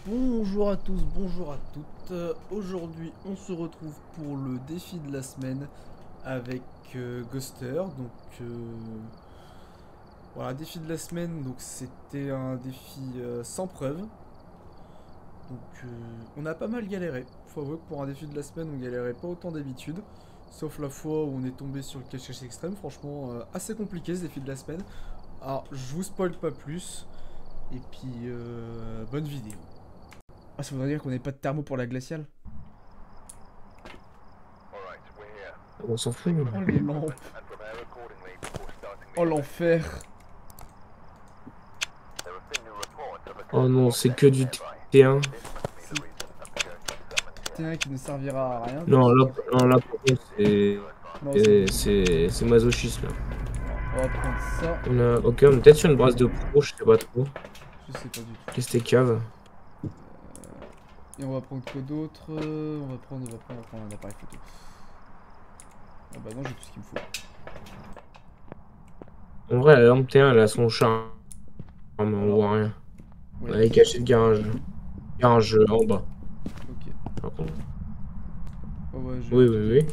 Bonjour à tous, bonjour à toutes. Aujourd'hui, on se retrouve pour le défi de la semaine avec Ghoster. Voilà, défi de la semaine. Donc, c'était un défi sans preuve. On a pas mal galéré. Faut avouer que pour un défi de la semaine, on galérait pas autant d'habitude. Sauf la fois où on est tombé sur le cache-cache extrême. Franchement, assez compliqué ce défi de la semaine. Alors, je vous spoil pas plus. Et puis, bonne vidéo. Ah, ça voudrait dire qu'on n'avait pas de thermo pour la glaciale? On s'en fout. Oh les lampes. Oh l'enfer. Oh non, c'est que du T1. C'est un qui ne servira à rien. Non, là, non, là par contre, Non, c'est bon. c'est masochisme. Là. On va prendre ça. Ok, on est peut-être sur une brasse de pro, je sais pas trop. Je sais pas du tout. Qu'est-ce que c'était cave? Et on va prendre quoi d'autre? On va prendre un appareil photo. Ah bah non, j'ai tout ce qu'il me faut. En vrai, la lampe T1, elle a son charme, mais on voit rien. Ouais, Elle est cachée le garage. Garage en bas. ok. Par contre. Oh ouais, Oui, oui, oui.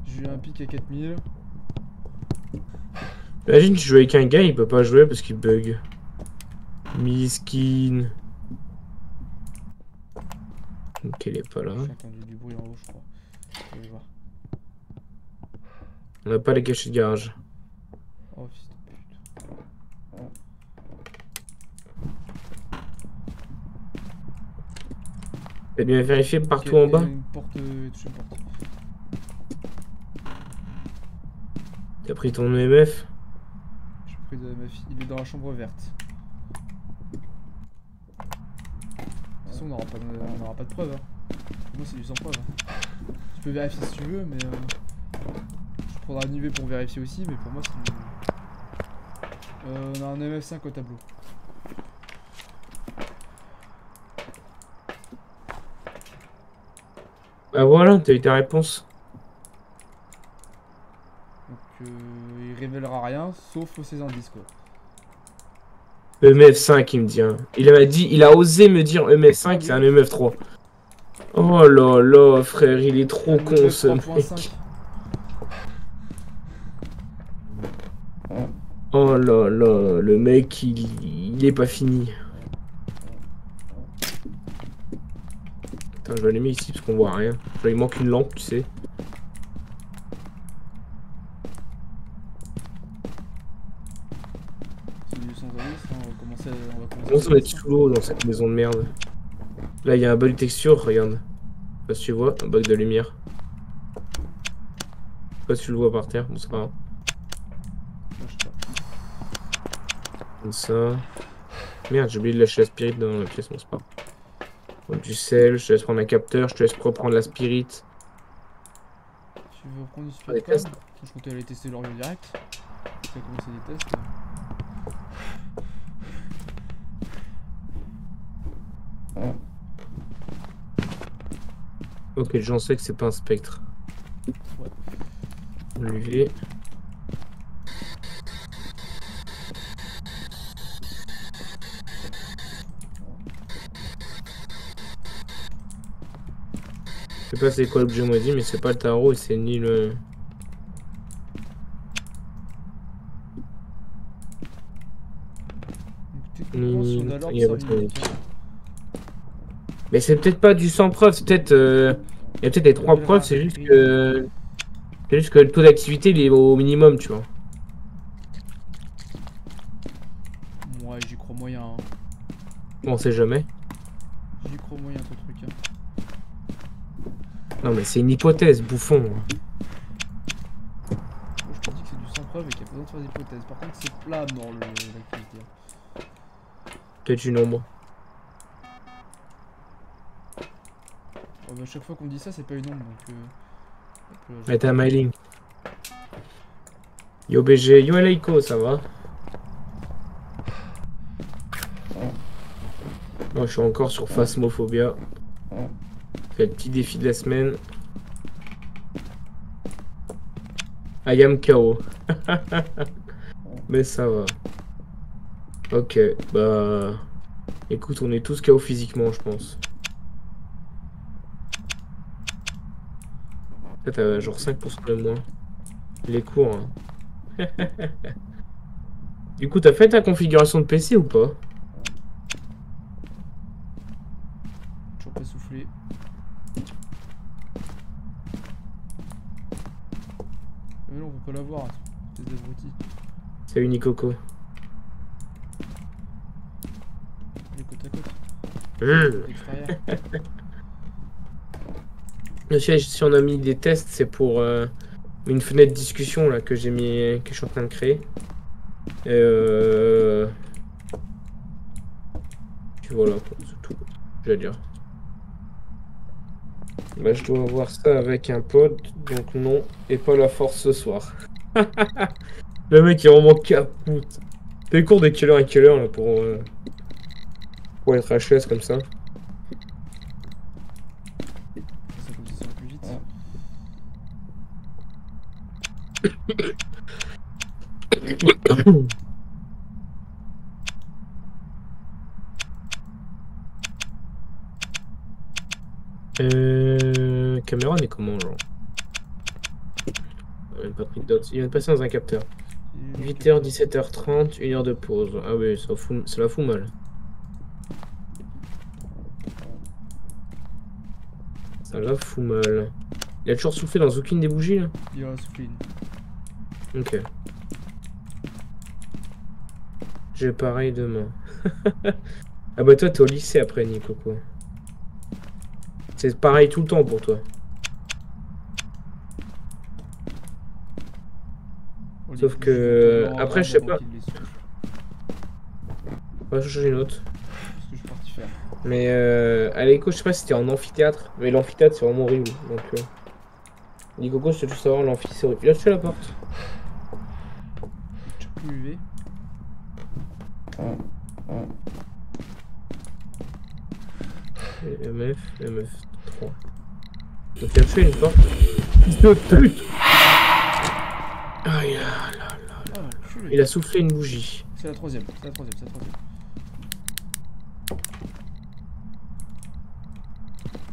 j'ai eu un pic à 4000. Imagine, tu joues avec un gars, il peut pas jouer parce qu'il bug. Miskin. Ok, il est pas là. J'ai entendu du bruit en haut, je crois. Je vais voir. On n'a pas les cachets de garage. Oh fils de pute. T'as bien vérifié partout Ok, en bas? une porte, touche une porte. T'as pris ton EMF? J'ai pris de ma fille. Il est dans la chambre verte. De toute façon, on n'aura pas de preuves. Hein. Moi, c'est du sans preuve. Hein. Tu peux vérifier si tu veux, mais je prendrai un UV pour vérifier aussi. Mais pour moi, c'est du... on a un MF5 au tableau. Bah voilà, t'as eu ta réponse. Donc, il révélera rien, sauf ses indices, quoi. EMF5, il me dit. Hein. Il a osé me dire EMF5, c'est un EMF3. Oh là là, frère, il est trop con ce mec. Oh là là, le mec, il est pas fini. Attends, je vais allumer ici parce qu'on voit rien. Genre, il manque une lampe, tu sais. C'est du sans indice, hein, on va commencer Comment ça va être sous l'eau dans cette maison de merde? Là, il y a un bug de texture, regarde. Je sais pas si tu vois, un bug de lumière. Je sais pas si tu le vois par terre, bon, c'est pas grave. Comme ça. Merde, j'ai oublié de lâcher la spirit dans la pièce, bon, c'est pas grave. Donc, du sel, je te laisse prendre un capteur, je te laisse reprendre la spirit. Tu veux prendre du Ah, des Spiritcom? tests. Je comptais aller tester l'Orient direct. Tu as commencé des tests. Ok, j'en sais que c'est pas un spectre. Ouais. UV. Je sais pas c'est quoi l'objet maudit, mais c'est pas le tarot et c'est ni le... Techniquement, si on a l'ordre, Il y a ça pas de- vite. Mais c'est peut-être pas du sans preuve, c'est peut-être... Il y a peut-être les trois preuves, c'est juste que... C'est juste que le taux d'activité il est au minimum, tu vois. Ouais, j'y crois moyen. Hein. Bon, on sait jamais. J'y crois moyen, ton truc. Hein. Non, mais c'est une hypothèse, bouffon. Moi, je te dis que c'est du sans preuve et qu'il n'y a pas besoin de faire d'hypothèse. Par contre, c'est plat dans l'activité. Hein. Peut-être une ombre. Ouais, bah, chaque fois qu'on dit ça, c'est pas une ombre. Donc, Mais t'as mailing. Yo BG, yo Eleiko, ça va? Moi, je suis encore sur Phasmophobia. C'est le petit défi de la semaine. I am KO. Mais ça va. Ok, bah... Écoute, on est tous KO physiquement, je pense. Là, t'as genre 5% de moins. Les cours. Hein. Du coup, t'as fait ta configuration de PC ou pas? Toujours pas soufflé. Mais non, on peut pas l'avoir, espèce d'abruti. C'est Unicoco. Les côte à côte. L'extérieur. Si on a mis des tests, c'est pour une fenêtre discussion là que j'ai mis, que je suis en train de créer. Puis voilà, c'est tout. Je vais dire. Là, je dois avoir ça avec un pote, donc non, et pas la force ce soir. Le mec est vraiment capoute. T'es cours de quelle heure à quelle heure là pour être HS comme ça? Ça comme ça va plus vite. Caméra, mais comment, genre? Il vient pas pris de dots. Il vient de passer dans un capteur. 8h, 17h30, 1 heure de pause. Ah oui, ça la fout mal. Ça la fout mal. Il a toujours soufflé dans aucune des bougies là? Il a soufflé une. Ok. J'ai pareil demain. Ah bah toi t'es au lycée après Nico quoi. C'est pareil tout le temps pour toi. Sauf que après je sais pas. On va changer une autre. Ce que je suis parti faire. Mais à l'écho je sais pas si c'était en amphithéâtre. Mais l'amphithéâtre c'est vraiment horrible. Donc Nico, je veux juste savoir l'amphi c'est horrible. Il a touché la porte. Tu peux UV. MF 3. Donc il a touché une porte. De pute. Aïe là là là. Il a soufflé une bougie. C'est la troisième, c'est la troisième, c'est la troisième.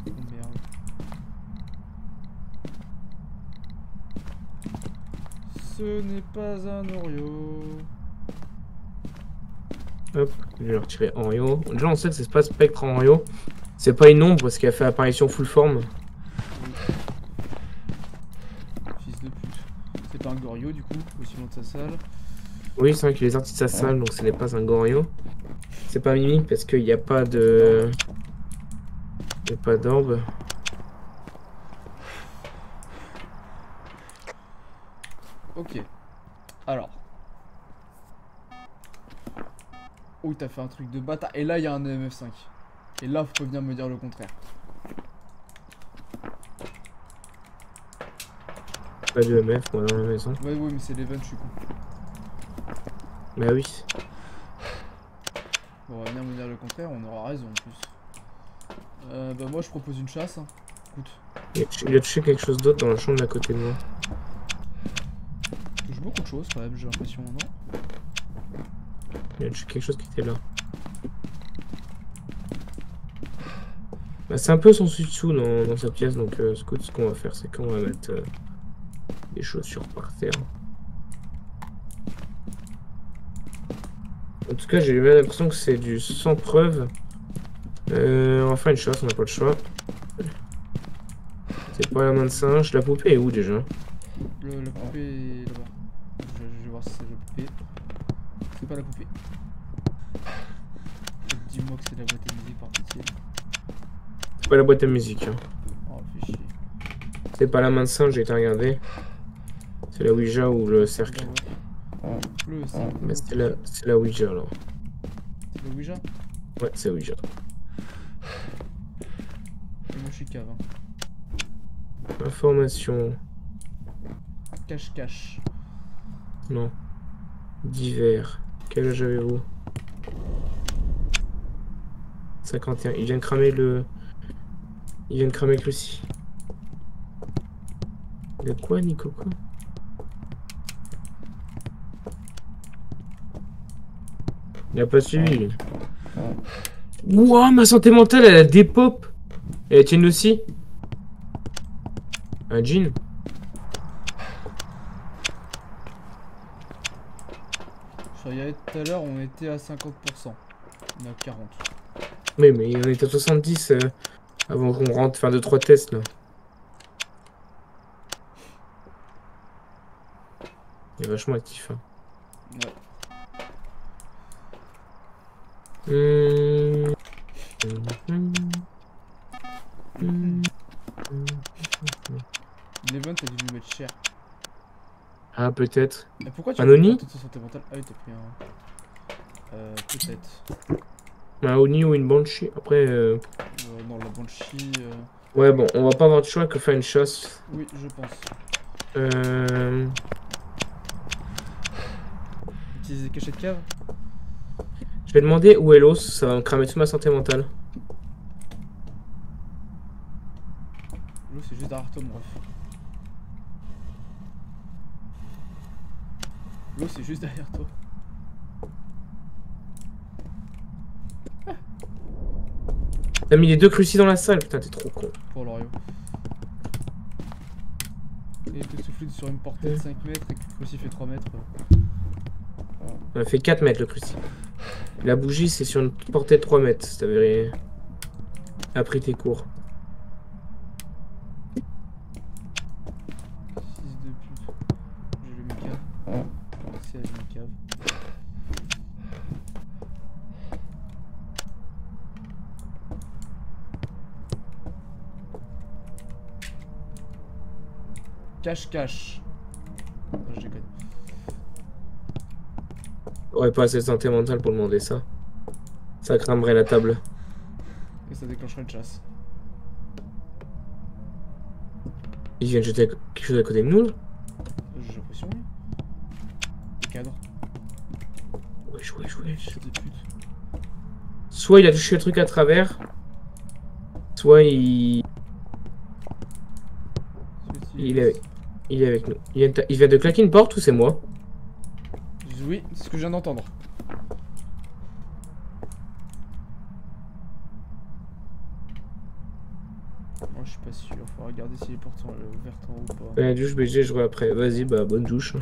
Oh merde. Ce n'est pas un Oreo. Hop, je vais le retirer Oreo. Déjà on sait que c'est pas Spectre Oreo. C'est pas une ombre parce qu'elle a fait apparition full forme. Oui. Fils de pute. C'est pas un Gorio du coup, aussi loin de sa salle. Oui, c'est vrai qu'il est sorti de sa salle, donc ce n'est pas un Gorio. C'est pas Mimi parce qu'il n'y a pas de... Il n'y a pas d'orbe. Ok. Alors. Oh, t'as fait un truc de bâtard. Et là, il y a un EMF5. Et là, faut pas venir me dire le contraire. Pas de MF, moi dans la maison. Ouais, ouais, mais c'est l'event, je suis con. Bah oui. Bon, on va venir me dire le contraire, on aura raison en plus. Bah, moi, je propose une chasse. Hein. Écoute. Il a touché quelque chose d'autre dans la chambre d'à côté de moi. Je touche beaucoup de choses quand même, j'ai l'impression, non? Il a touché quelque chose qui était là. Bah, c'est un peu son dessous dans sa pièce, donc écoute, ce qu'on va faire, c'est qu'on va mettre des chaussures par terre. En tout cas, j'ai eu l'impression que c'est du sans preuve. On va faire une chasse, on n'a pas le choix. C'est pas la main de singe. La poupée est où déjà? La poupée est là-bas. Je vais voir si c'est la poupée. C'est pas la poupée. Dis-moi que c'est la boîte à musique par pitié. C'est pas la boîte à musique. Hein. Oh, fais chier. C'est pas la main de singe, j'ai été regardé. C'est la Ouija ou le cercle. Le cercle. Mais c'est la Ouija alors. C'est la Ouija? Ouais, c'est Ouija. Et moi je suis cave. Hein. Information. Cache-cache. Non. Divers. Quel âge avez-vous? 51. Il vient de cramer le... Il vient de cramer le cruci. De quoi, Nico? Quoi? Il a pas suivi, lui. Ouah, ma santé mentale, elle a des pop. Et la tienne aussi. Un jean. Je regardais tout à l'heure, on était à 50%. On est à 40. Oui, mais on était à 70 avant qu'on rentre faire 2-3 tests là. Il est vachement actif. Hein. Ouais. L'event a dû lui mettre cher. Ah, peut-être. Et pourquoi tu as Oni? toute santé mentale? Ah oui, t'as pris un. Peut-être. Un Oni ou une Banshee. Après. Non, la Banshee. Ouais, bon, on va pas avoir de choix que faire une chasse. Oui, je pense. Utiliser des cachets de cave? Je vais demander où est l'os, ça va me cramer toute ma santé mentale. L'eau, c'est juste derrière toi, mon ref. L'eau, c'est juste derrière toi. T'as mis les 2 crucis dans la salle, putain, t'es trop con. Pour l'Oreo. Et te souffler sur une portée de 5 mètres et que le crucif fait 3 mètres. On a fait 4 mètres le cruci. La bougie, c'est sur une portée de 3 mètres, si t'avais appris tes cours. 6 de pute. J'ai le mécave. C'est la mécave. Cache-cache. Non, je déconne. J'aurais pas assez de santé mentale pour demander ça. Ça cramerait la table. Et ça déclencherait une chasse. Ils viennent jeter quelque chose à côté de nous là? J'ai l'impression, oui. Des cadres. Wesh. Des putes. Soit il a touché le truc à travers, soit il est avec nous. Il vient de claquer une porte ou c'est moi? Oui, c'est ce que je viens d'entendre. Moi je suis pas sûr, faut regarder si les portes sont ouvertes en haut ou pas. La douche BG, je vois après. Vas-y, bah bonne douche.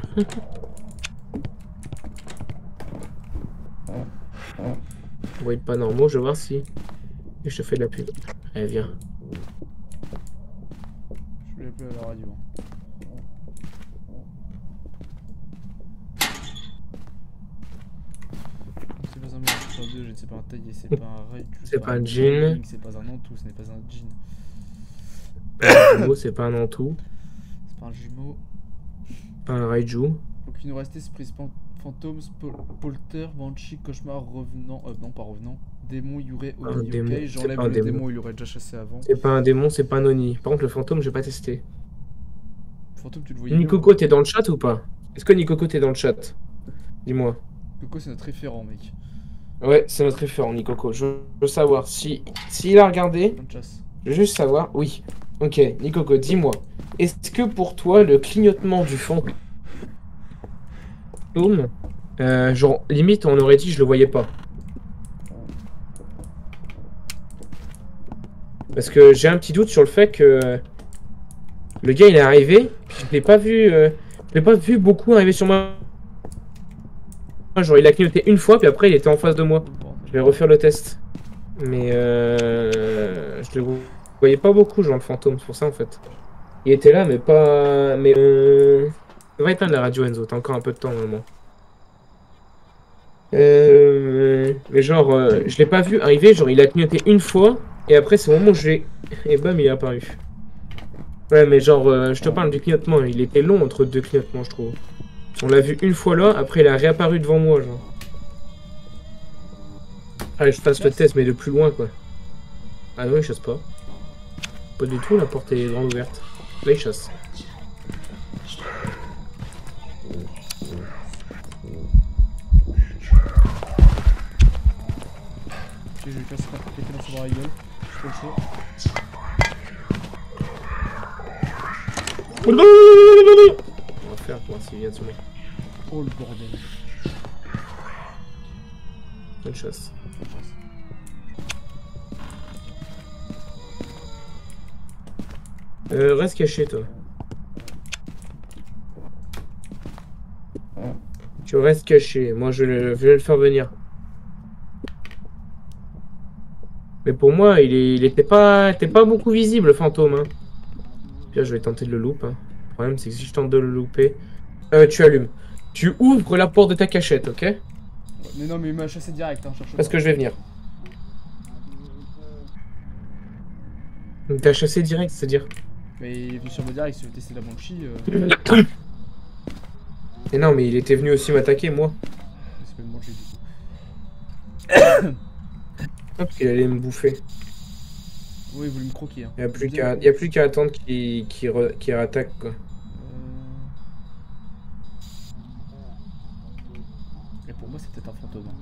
On va être pas normaux, je vais voir si. Et je te fais de la pub. Allez, viens. Je vais appeler à la radio. C'est pas un mélange sur deux, je ne sais pas un taillé, c'est pas un raid, C'est pas un jean. c'est pas un entou, ce n'est pas un jean. Jumeau, c'est pas un Nantou. C'est pas un jumeau. Pas un Raiju. Donc il nous restait Surprise Fantôme, Polter, Banshee, Cauchemar, Revenant, non pas Revenant, Démon, Yurei, Oni, démon, ok, j'enlève le démon, il aurait déjà chassé avant. C'est pas un démon, c'est pas un Oni. Par contre, le fantôme, j'ai pas testé. Fantôme, tu le voyais Nikoko, t'es dans le chat ou pas? Est-ce que Nikoko, t'es dans le chat? Dis-moi. Coco, c'est notre référent, mec. Ouais, c'est notre référent, Nikoko. Je veux savoir si il a regardé. Bonne chasse. Je veux juste savoir. Oui. Ok, Nikoko, dis-moi. Est-ce que pour toi, le clignotement du fantôme, genre, limite, on aurait dit je le voyais pas. Parce que j'ai un petit doute sur le fait que le gars il est arrivé, puis je l'ai pas vu beaucoup arriver sur moi. Genre il a clignoté une fois, puis après il était en face de moi. Je vais refaire le test. Mais je le voyais pas beaucoup, genre le fantôme, c'est pour ça en fait. Il était là, mais pas. Mais ça va éteindre la radio, Enzo, t'as encore un peu de temps normalement. Mais genre, je l'ai pas vu arriver, genre il a clignoté une fois, et après c'est au moment où j'ai. Et bam, il est apparu. Ouais, mais genre, je te parle du clignotement, il était long entre deux clignotements, je trouve. On l'a vu une fois là, après il a réapparu devant moi, genre. Allez, je fasse le test, mais de plus loin, quoi. Ah non, il chasse pas. Pas du tout, la porte est grande ouverte. Là, il chasse. Ok, je vais casser quelqu'un dans son bras à gueule. Je suis trop chaud. On va faire pour voir s'il vient sur moi. Oh le bordel. Bonne chasse. Bonne chasse. Reste caché, toi. Tu restes caché. Moi, je vais le faire venir. Mais pour moi, il était pas beaucoup visible, le fantôme. Hein. Puis là, je vais tenter de le louper. Hein. Le problème, c'est que si je tente de le louper... tu allumes. Tu ouvres la porte de ta cachette, ok? Ouais, mais non, mais il m'a chassé direct, hein, cherche Parce pas. que je vais venir. T'as chassé direct, c'est-à-dire? Mais il est venu sur moi direct, si je veux tester la banshee, Et non, mais il était venu aussi m'attaquer, moi. c'est pas une banshee du coup. Hop, il allait me bouffer. Oui, il voulait me croquer. Hein. Il n'y a plus qu'à attendre qu'il rattaque, quoi. Et pour moi, c'est peut-être un fantôme. Hein.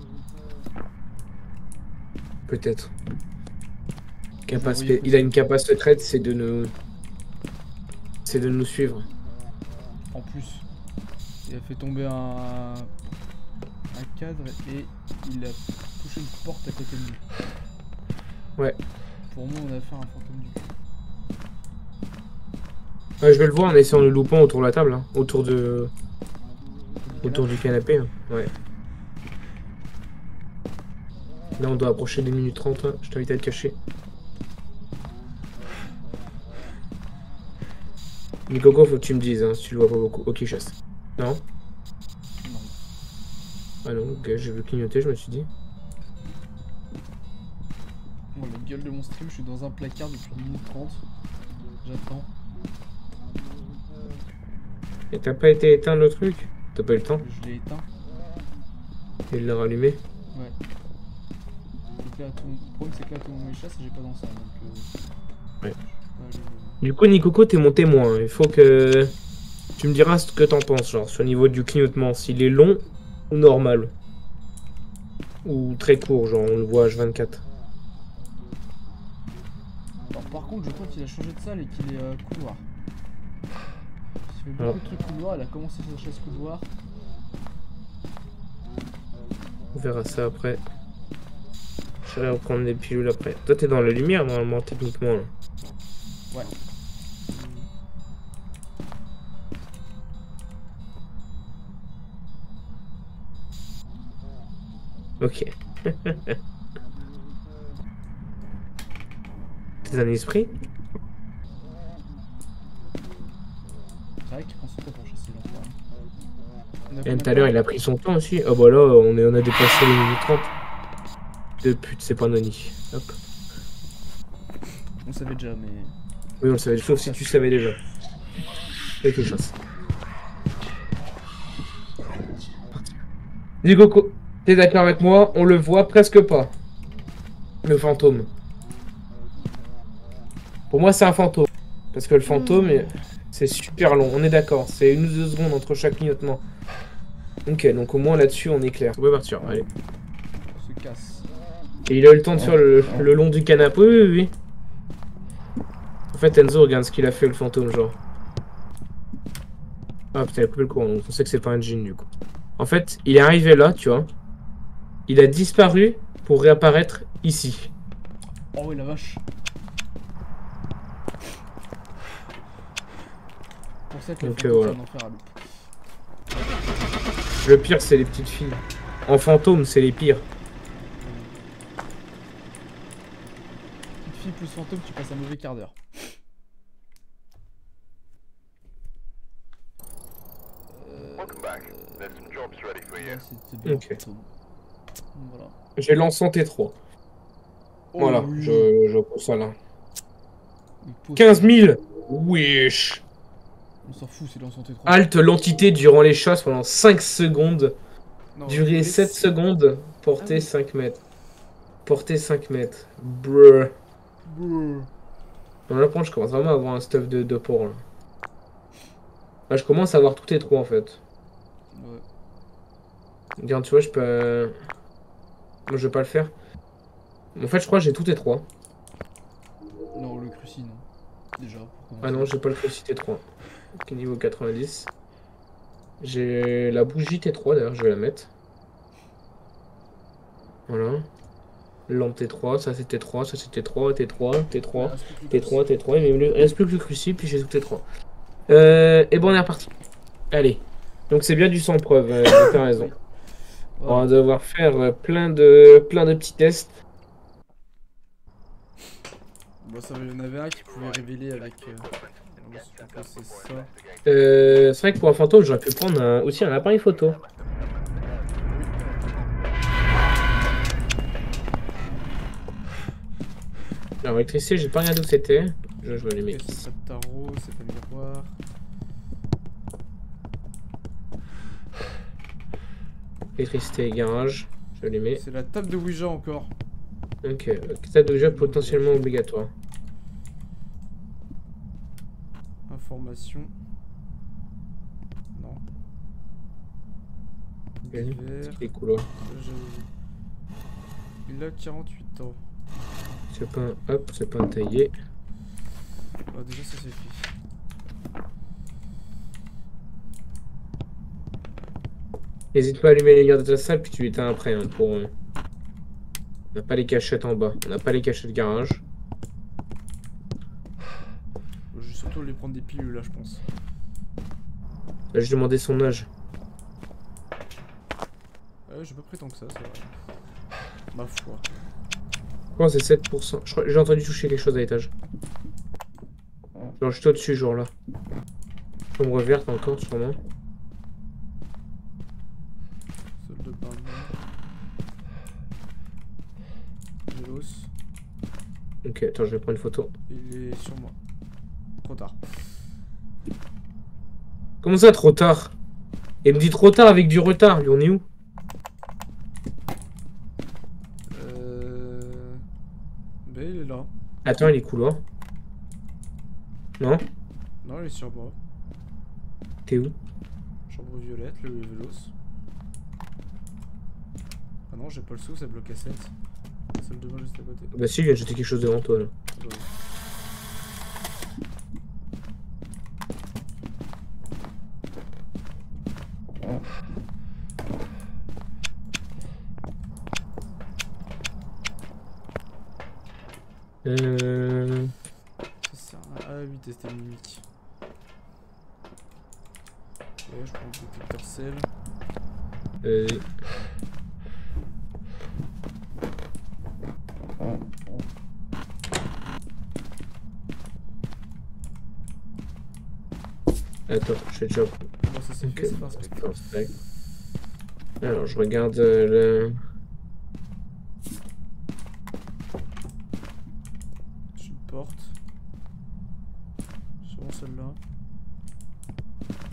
Peut-être. Envoyer Il a une capacité secrète, c'est de nous... C'est de nous suivre. En plus, il a fait tomber un cadre et il a touché une porte à côté de lui. Ouais. Pour moi, on a affaire à un fantôme du cul. Ouais, je vais le voir en essayant de le loupant autour de la table, hein. Autour du canapé. Hein. Ouais. Là, on doit approcher des minutes 30. Hein. Je t'invite à te cacher. Nicoco, faut que tu me dises hein, si tu le vois pas beaucoup. Ok, chasse. Non? Non. Ah non, ok, j'ai vu clignoter, je me suis dit. Bon, la gueule de mon stream, je suis dans un placard depuis 1 minute 30. J'attends. Et t'as pas été éteindre le truc? T'as pas eu le temps? Je l'ai éteint. Et il l'a rallumé? Ouais. Donc là, le problème, c'est que là, tout le monde me chasse et j'ai pas d'encens. Donc. Ouais. Du coup, Nicoco, t'es mon témoin. Il faut que tu me diras ce que t'en penses, genre, sur le niveau du clignotement. S'il est long ou normal. Ou très court, genre, on le voit H24. Alors, par contre, je crois qu'il a changé de salle et qu'il est couloir. Il fait beaucoup de trucs couloir, il a commencé sa chasse couloir. On verra ça après. J'irai reprendre des pilules après. Toi, t'es dans la lumière, normalement, techniquement. Là. Ouais. Ok. T'es un esprit? C'est vrai qu'il prend son temps pour chasser l'enfoiré. Et tout à l'heure, il a pris son temps aussi. Ah bah là, on a dépassé les minutes 30. De pute, c'est pas Noni. Hop. On savait déjà, mais. Oui, on le savait, sauf si tu savais déjà. Quelque chose. Dis Coco, t'es d'accord avec moi? On le voit presque pas. Le fantôme. Pour moi, c'est un fantôme. Parce que le fantôme, c'est super long. On est d'accord. C'est 1 ou 2 secondes entre chaque clignotement. Ok, donc au moins là-dessus, on est clair. On peut partir, allez. On se casse. Et il a eu le temps de faire le long du canapé. Oui, oui, oui. En fait, Enzo, regarde ce qu'il a fait, le fantôme, genre. Ah putain, il a coupé le courant, donc on sait que c'est pas un djinn, du coup. En fait, il est arrivé là, tu vois. Il a disparu pour réapparaître ici. Oh oui, la vache. Pour ça que donc, voilà. Enfer à loup. Le pire, c'est les petites filles. En fantôme, c'est les pires. Petite fille plus fantôme, tu passes un mauvais quart d'heure. Ok. Voilà. J'ai l'encens T3. Oh, voilà, oui. je pose ça là. 15 000 Wesh. On s'en fout, c'est l'encens T3. Halte l'entité durant les chasses pendant 5 secondes. Non, Durée 7 secondes. Portée 5 mètres. Portée 5 mètres. Bruh. Dans la je commence vraiment à avoir un stuff de porc là. Là, je commence à avoir tout T3 en fait. Ouais. Regarde, tu vois, je peux. Moi, je vais pas le faire. En fait, je crois que j'ai tout T3. Non, le cruci, non. Déjà. Ah non, j'ai pas le cruci T3. Ok, niveau 90. J'ai la bougie T3 d'ailleurs, je vais la mettre. Voilà. Lampe T3, ça c'est T3, ça c'est T3, T3, T3, reste plus que T3, le T3, il me reste plus que le crucible, puis j'ai tout T3. Et bon, on est reparti. Allez. Donc c'est bien du sans preuve, t'as raison. Oui. On va Voilà. devoir faire plein de petits tests. Bon, ça, il y en avait un qui pouvait révéler avec. Je pense que c'est ça. C'est vrai que pour un fantôme, j'aurais pu prendre aussi un appareil photo. Alors, électricité, j'ai pas regardé où c'était. Je vais les Ok, mettre c'est ici. pas de tarot, c'est pas miroir. Électricité et garage. Je les mets. C'est la table de Ouija encore. Ok, ça déjà potentiellement obligatoire. Information. Non. Divers. C'est les couloirs. Il a 48 ans. C'est pas un hop, c'est pas un taillé. Ah, déjà ça c'est fait. N'hésite pas à allumer les lumières de ta salle, puis tu l'éteins après. Hein, pour, on n'a pas les cachettes en bas. On n'a pas les cachettes de garage. Je vais surtout aller prendre des pilules là, je pense. Là, je demandé son âge. Ouais, j'ai pas pris tant que ça, c'est vrai. Ma foi. Oh, c'est 7%. J'ai entendu toucher quelque chose à l'étage. Genre, juste au-dessus, genre là. Chambre verte encore, sûrement. Salle de bain. Vélos. Ok, attends, je vais prendre une photo. Il est sur moi. Trop tard. Comment ça, trop tard? Il me dit trop tard avec du retard. Lui, on est où? Ben il est là. Attends, il est couloir. Non? Non, il est sur moi. T'es où? Chambre violette, le vélos. Ah non, j'ai pas le sou, c'est bloc à 7. Salle de bain juste à côté. Bah si, il vient de jeter quelque chose devant toi, là. Bah, ouais. Ça sert à... Ah oui, tester le mimique. Ok, je prends le détecteur sel. Euh... Attends, je fais déjà... Bon, ça c'est Ok, fait, c'est pas un spectre. parfait. Alors, je regarde le... J'ai une porte. Sûrement celle-là.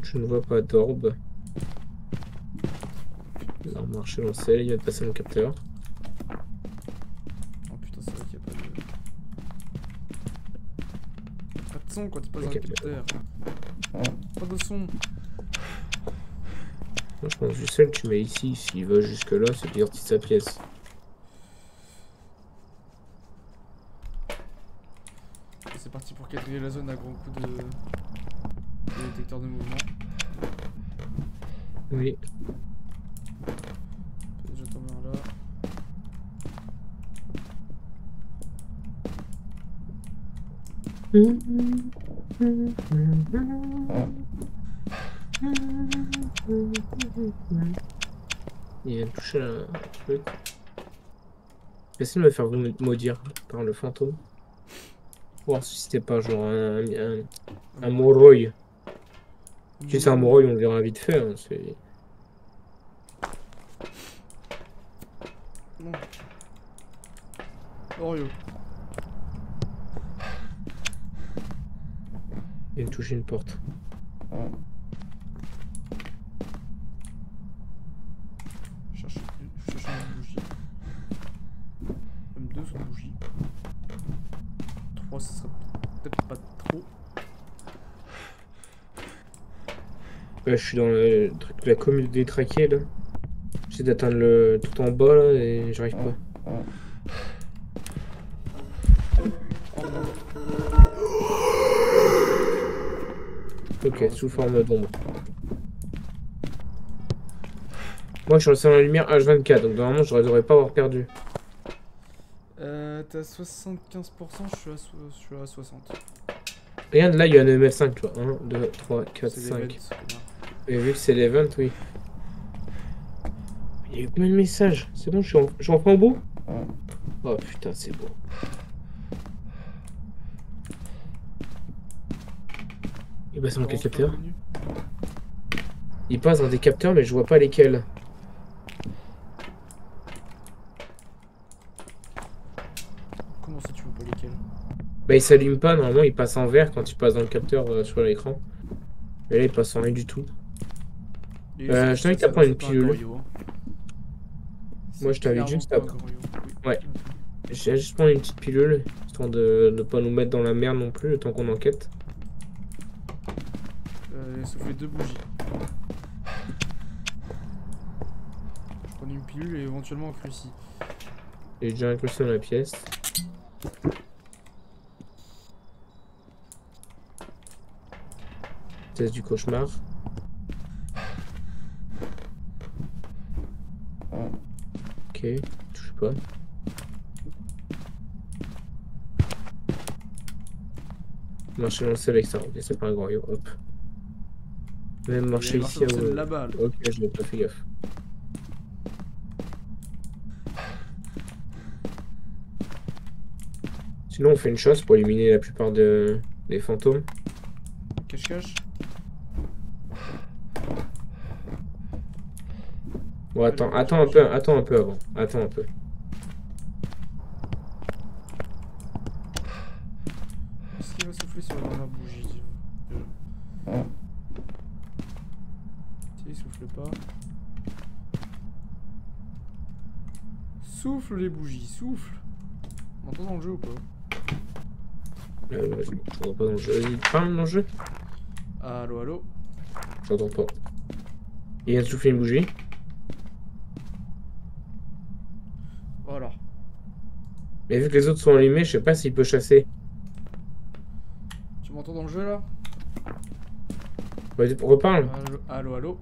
Je ne vois pas d'orbe. Il a marché dans le ciel, il vient de passer mon capteur. Oh putain, c'est vrai qu'il n'y a pas de... Pas de son quand il passe dans Ok. le capteur. Pas de son. Moi, je pense du seul que tu mets ici. S'il va jusque là, c'est qu'il sorti de sa pièce. Et c'est parti pour quadriller la zone à grands coups de détecteur de mouvement. Oui. Déjà tombé un là. Il vient de toucher un truc. J'essaie de me faire maudire par le fantôme. Voir si c'était pas genre un Moroi. Si c'est un Moroi, on le verra vite fait. Hein, c'est... Non. Oreo. Il vient de toucher une porte. Je cherche une bougie. Même deux autres bougies. 3, ce serait peut-être pas trop. Ouais, je suis dans le truc de la commune des traqués là. J'essaie d'atteindre le tout en bas là et j'arrive pas. Ok, sous forme d'ombre. Moi je suis resté dans la lumière H24, donc normalement je devrais pas avoir perdu. T'es à 75%, je suis à 60. Regarde, là, il y a un MF5, tu vois. 1, 2, 3, 4, C'est 5. l'event, connard. Et vu que c'est l'event, oui. Il y a eu combien de messages? C'est bon, je suis en bout? Oh putain, c'est bon. Il passe dans quel capteur? Il passe dans des capteurs, mais je vois pas lesquels. Comment ça, tu vois pas lesquels? Bah, il s'allume pas, normalement, il passe en vert quand tu passes dans le capteur sur l'écran. Et là, il passe en rien du tout. Je t'invite à prendre une pilule. Moi, je t'invite juste à prendre. Ouais. J'ai juste prendre une petite pilule, histoire de ne pas nous mettre dans la merde non plus, le temps qu'on enquête. Souffler 2 bougies. Je prends une pilule et éventuellement un cruci. J'ai déjà incrusté dans la pièce. Test du cauchemar. Ok, touche pas. Marcher dans le sol avec ça, ok, c'est pas un grand yo, hop. Même marcher ici à là-bas. Ok, je n'ai pas fait gaffe. Sinon, on fait une chose pour éliminer la plupart des fantômes. Cache-cache. Bon, attends un peu avant. Attends un peu. Est-ce qu'il va souffler sur la dernière bougie? Il souffle pas. Souffle les bougies, souffle. On entend dans le jeu ou pas? Je n'entends pas dans le jeu. Il parle dans le jeu? Allo, allo. J'entends pas. Il vient de souffler une bougie. Voilà. Mais vu que les autres sont allumés, je sais pas s'il peut chasser. Tu m'entends dans le jeu là? Vas-y, reparle. Allo, allo.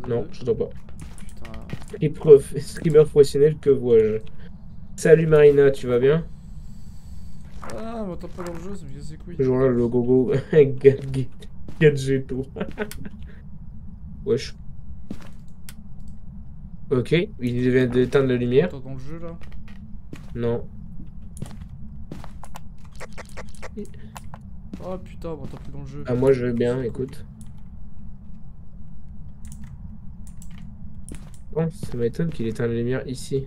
Non, je t'entends pas. Putain. Streamer professionnel, que vois-je? Salut Marina, tu vas bien? Ah, m'entends pas dans le jeu, c'est bien c'est couilles. Toujours là, le gogo. Gadgeto. Wesh. Ok, il vient d'éteindre la lumière. T'entends dans le jeu là? Non. Oh putain, on m'entend plus dans le jeu. Ah, moi je veux bien, écoute. Bon, ça m'étonne qu'il éteigne la lumière ici.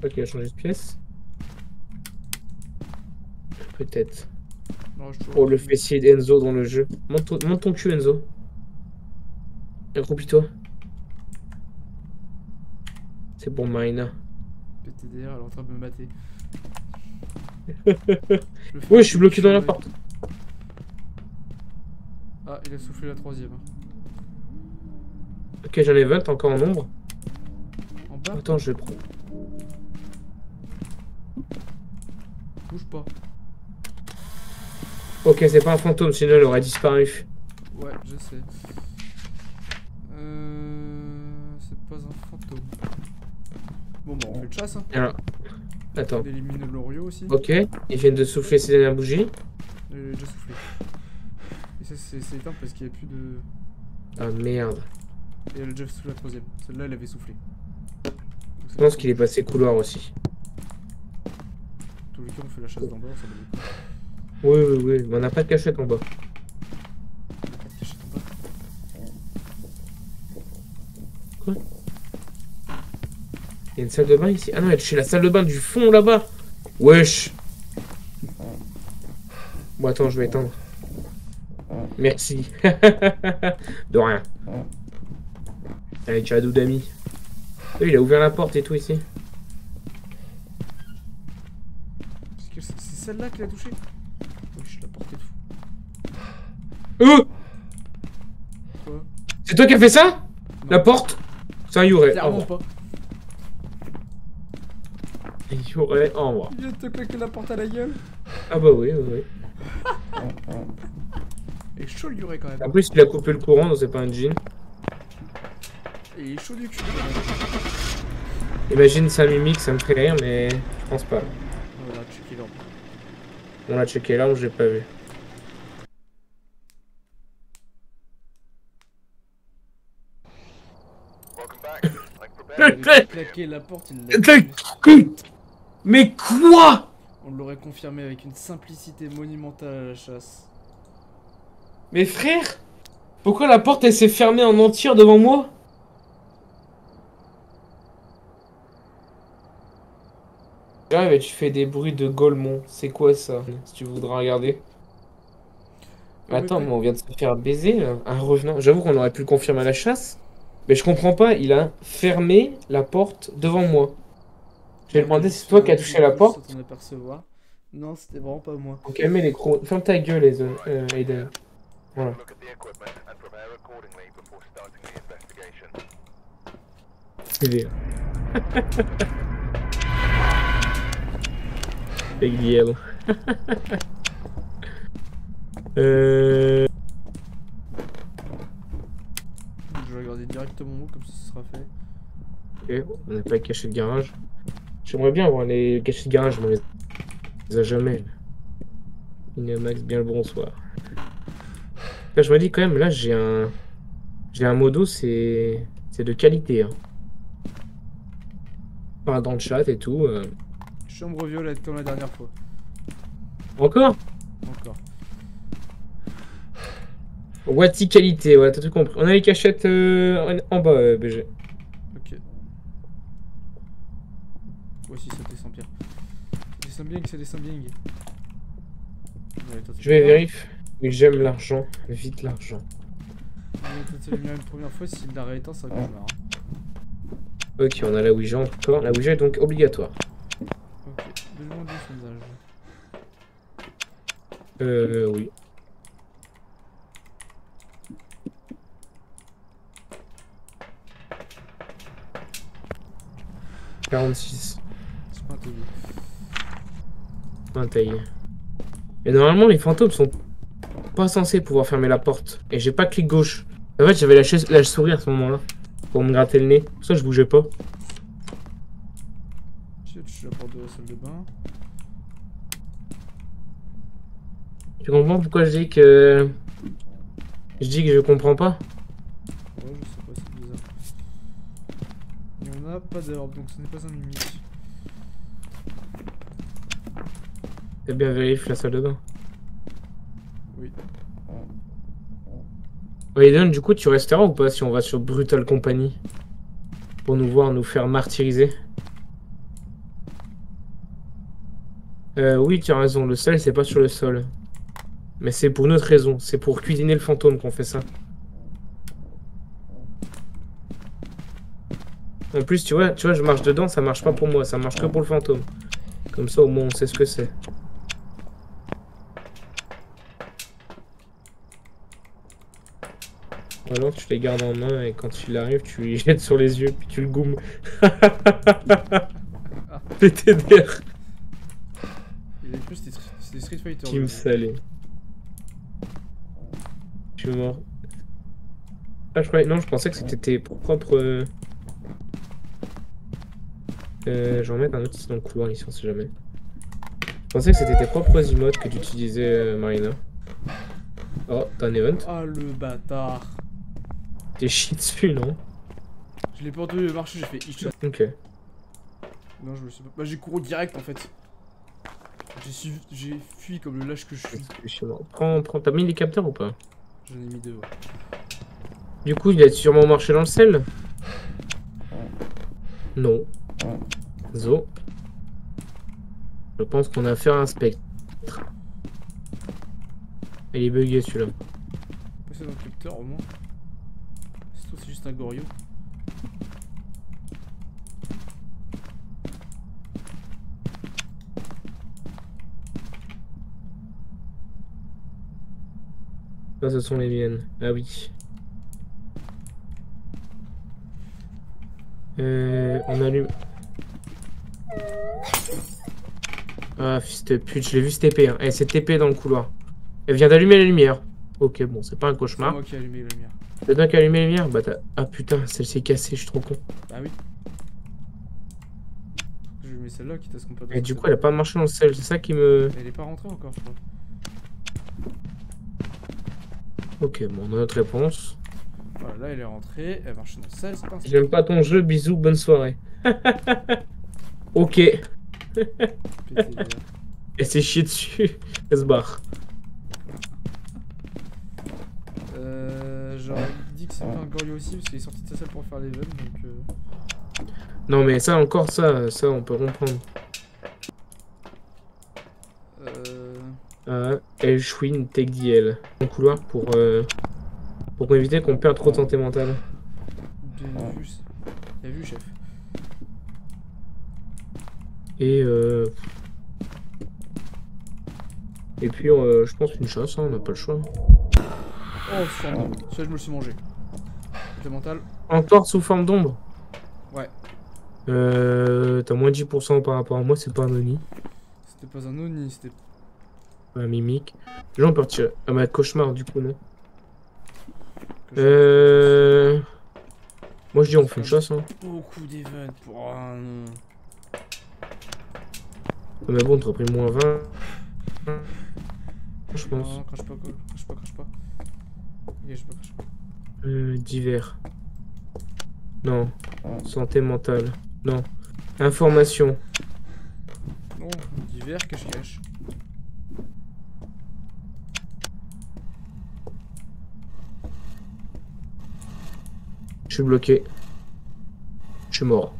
Ok, il a changé de pièce. Peut-être. Oh, le fessier d'Enzo dans le jeu. Monte ton cul, Enzo. Accroupis-toi. C'est bon, Marina. PTDR, elle est en train de me mater. Oui, je suis bloqué dans la porte. Ah, il a soufflé la troisième. Ok, j'en ai 20 encore en nombre. En bas? Attends, je vais prendre. Bouge pas. Ok, c'est pas un fantôme, sinon il aurait disparu. Ouais, je sais. C'est pas un fantôme. Bon, bah, on fait le chasse. Hein. Alors, attends. On élimine le Loriot aussi. Ok, ils viennent de souffler ses dernières bougies. Il a déjà soufflé. Et ça, c'est éteint parce qu'il n'y a plus de. Ah merde. Et elle a déjà soufflé la troisième. Celle-là, elle avait soufflé. Je pense qu'il est passé couloir aussi. En tous les cas, on fait la chasse d'en bas, ça va. Oui, mais on n'a pas de cachette en bas. On n'a pas de cachette en bas. Quoi? Il y a une salle de bain ici? Ah non, elle est chez la salle de bain du fond là-bas. Wesh. Bon, attends, je vais éteindre. Merci. De rien. Allez, Chadou d'amis. Il a ouvert la porte et tout ici. Parce que c'est celle-là qui l'a touché. Wesh, la portée de fou. Quoi? C'est toi qui as fait ça? Non. La porte? C'est un Youré. Clairement pas. Youré, au revoir. Il vient de te claquer la porte à la gueule. Ah bah oui. Et chaud le Youré quand même. En plus, il a coupé le courant, donc c'est pas un jean. Il est chaud du cul. Imagine ça mimique, ça me ferait rire, mais je pense pas. Voilà, checker l'arme. On a checké l'arme, j'ai pas vu. Il avait claqué la porte, il l'a Mais quoi? On l'aurait confirmé avec une simplicité monumentale à la chasse. Mais frère, pourquoi la porte elle s'est fermée en entière devant moi? Ouais, mais tu fais des bruits de Golemont. C'est quoi ça? Si tu voudras regarder. Mais attends, mais on vient de se faire baiser là. Un revenant. J'avoue qu'on aurait pu le confirmer à la chasse. Mais je comprends pas, il a fermé la porte devant moi. J'ai demandé si c'est toi qui as touché la porte. Non, c'était vraiment pas moi. Faut calmer les gros. Ferme ta gueule, Aiden. Voilà. C'est bien. Big deal. Je vais regarder directement comme ça sera fait. Ok, on n'a pas caché le garage. J'aimerais bien avoir les cachets de garage, mais on les a jamais. Max, bien le bonsoir. Là, je me dis quand même, là j'ai un modo, c'est de qualité. Hein. Enfin, dans le chat et tout. Chambre violette comme la dernière fois. Encore? Encore. Wati qualité, voilà, t'as tout compris. On a les cachettes en bas, BG. Ok. Voici, ça descend bien. Ça descend bien que ça descend bien. Ouais, Je vais vérifier. Mais j'aime l'argent. Vite l'argent. T'as lumière une première fois, s'il l'a rééteint, ça va marrant. Ok, on a la Ouija encore. La Ouija est donc obligatoire. Ok, besoin de sondage. Oui. « 46. » C'est pas un taillé. Un taillé. Et normalement, les fantômes sont pas censés pouvoir fermer la porte. Et j'ai pas clic gauche. En fait, j'avais la souris à ce moment-là. Pour me gratter le nez. Pour ça, je bougeais pas. Je suis à la porte de la salle de bain. Tu comprends pourquoi je dis que... Je dis que je comprends pas? Ouais, je sais pas, c'est bizarre. Et on a pas d'herbe, donc ce n'est pas un mimique. T'as bien vérifié la salle de bain? Oui. Aiden, du coup, tu resteras ou pas si on va sur Brutal Company? Pour nous voir nous faire martyriser? Oui, tu as raison, le sel, c'est pas sur le sol. Mais c'est pour une autre raison, c'est pour cuisiner le fantôme qu'on fait ça. En plus, tu vois, je marche dedans, ça marche pas pour moi, ça marche que pour le fantôme. Comme ça, au moins, on sait ce que c'est. Alors, tu les gardes en main et quand il arrive, tu lui jettes sur les yeux, puis tu le goumes. PTDR. Il a cru que c'était Street Fighter. Team salé. Je suis mort. Ah, non, je pensais que c'était tes propres... je vais en mettre un autre ici dans le couloir, ici, on sait jamais. Je pensais que c'était tes propres emotes que tu utilisais, Marina. Oh, t'as un event. Ah, le bâtard. T'es chié dessus, non? Je l'ai pas entendu marcher, j'ai fait headshot. Ok. Non, je me suis pas... Bah, j'ai couru direct, en fait. J'ai fui comme le lâche que je suis. Prends, t'as mis les capteurs ou pas? J'en ai mis deux, ouais. Du coup, il a sûrement marché dans le sel? Non. Zo. Je pense qu'on a affaire à un spectre. Il est bugué celui-là. Passer dans le capteur au moins. C'est juste un Gorio. Ça, ce sont les miennes. Ah oui. On allume. Ah, fils de pute, je l'ai vu se TP. Hein. Elle s'est TP dans le couloir. Elle vient d'allumer la lumière. Ok, bon, c'est pas un cauchemar. C'est moi qui ai allumé la lumière. T'as bien qu'à allumer les lumières? Bah t'as... Ah putain, celle-ci est cassée, je suis trop con. Bah oui. Je lui mets celle-là, quitte à ce qu'on peut Et du coup, elle a pas marché dans celle, c'est ça qui me... Elle est pas rentrée encore, je crois. Ok, bon, on a notre réponse. Voilà, là elle est rentrée, elle marche dans celle, c'est pas un J'aime pas ton jeu, bisous, bonne soirée. Ok. PTDR. Elle s'est chiée dessus. Elle se barre. J'aurais dit que c'était un Goryo aussi, parce qu'il est sorti de sa salle pour faire l'event, donc... Non, mais ça, encore, ça, on peut comprendre. Elchwin, take DL. En couloir pour éviter qu'on perde trop de santé mentale. Bien vu, bien vu, chef. Et puis, je pense une chasse, hein, on n'a pas le choix. Oh, sûrement. Ça, je me le suis mangé. Santé mentale. Encore sous forme d'ombre? Ouais. T'as moins de 10% par rapport à moi, c'est pas un Oni. C'était pas un Oni, c'était... Un mimique. Déjà, on peut retirer. Ah, bah, cauchemar, du coup, non. Moi, je dis, on fait une chasse, hein. Beaucoup d'events pour un... Ah, mais bon, t'as pris moins 20. Je pense. Non, crache pas, crache pas. Dégage pas, crache pas. Divers. Non. Santé mentale. Non. Information. Non, divers, cache-cache. Je suis bloqué. Je suis mort.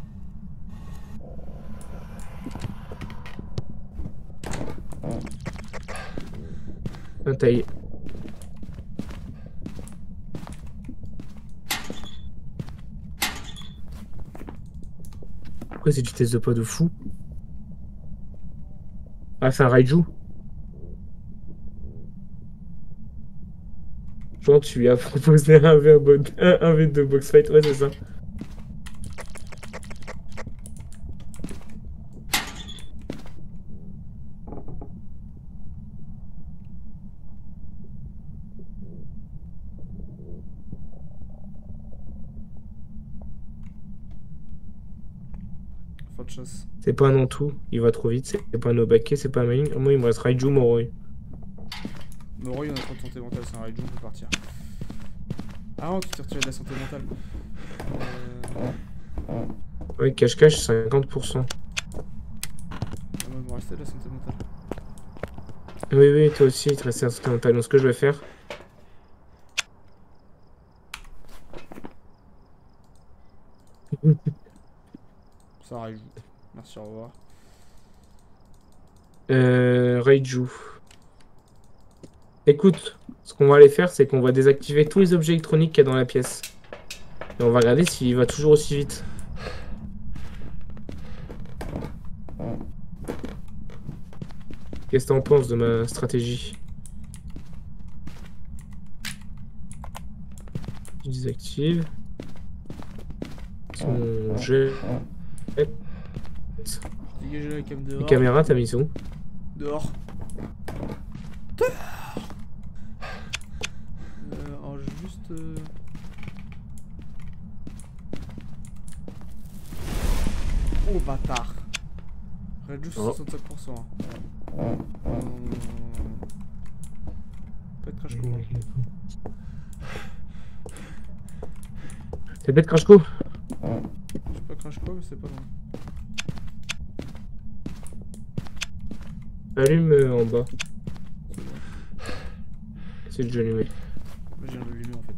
Un taille. Pourquoi c'est du test de poids de fou? Ah, c'est un Raiju? Genre, tu lui as proposé un V de box fight, ouais, c'est ça. Fin de chasse. C'est pas un Antou, il va trop vite. C'est pas un Obake, c'est pas un Mailing. Moi, il me reste Raiju, Moroi. Moroi, on a trop de santé mentale, c'est un raid, on peut partir. Ah non, tu t'es retiré de la santé mentale. Ouais, cache-cache, 50%. Ah, moi, il me restait de la santé mentale. Oui, oui, toi aussi, il te restait un santé mentale. Donc, ce que je vais faire. Ça rajoute. Merci, au revoir. Raiju. Écoute, ce qu'on va aller faire, c'est qu'on va désactiver tous les objets électroniques qu'il y a dans la pièce. Et on va regarder s'il va toujours aussi vite. Qu'est-ce que t'en penses de ma stratégie? Je désactive. Son jet. Dégagez la cam dehors. Les caméras, t'as mis où? Dehors. Alors juste... Oh bâtard. Réduit Oh. 65%. Pas de crash court. C'est peut-être Crashco? Je sais pas crash quoi mais c'est pas loin. Allume en bas. C'est déjà allumé. Moi j'ai allumé en fait.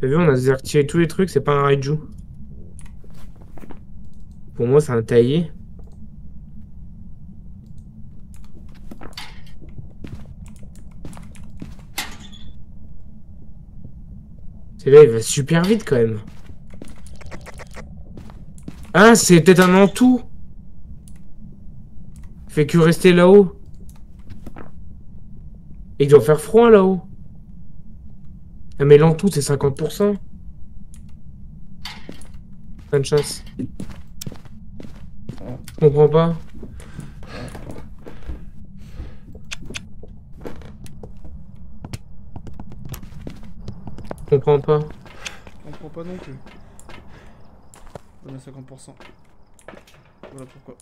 T'as vu, on a désactivé tous les trucs, c'est pas un Raiju. Pour moi, c'est un taillé. C'est là, il va super vite quand même. Ah, c'est peut-être un Antou. Il fait que rester là-haut. Et il doit faire froid là-haut. Ah, mais l'Antou, c'est 50%. Fin de chasse. Je comprends pas. Je comprends pas. On prend pas non plus. On a 50%. Voilà pourquoi.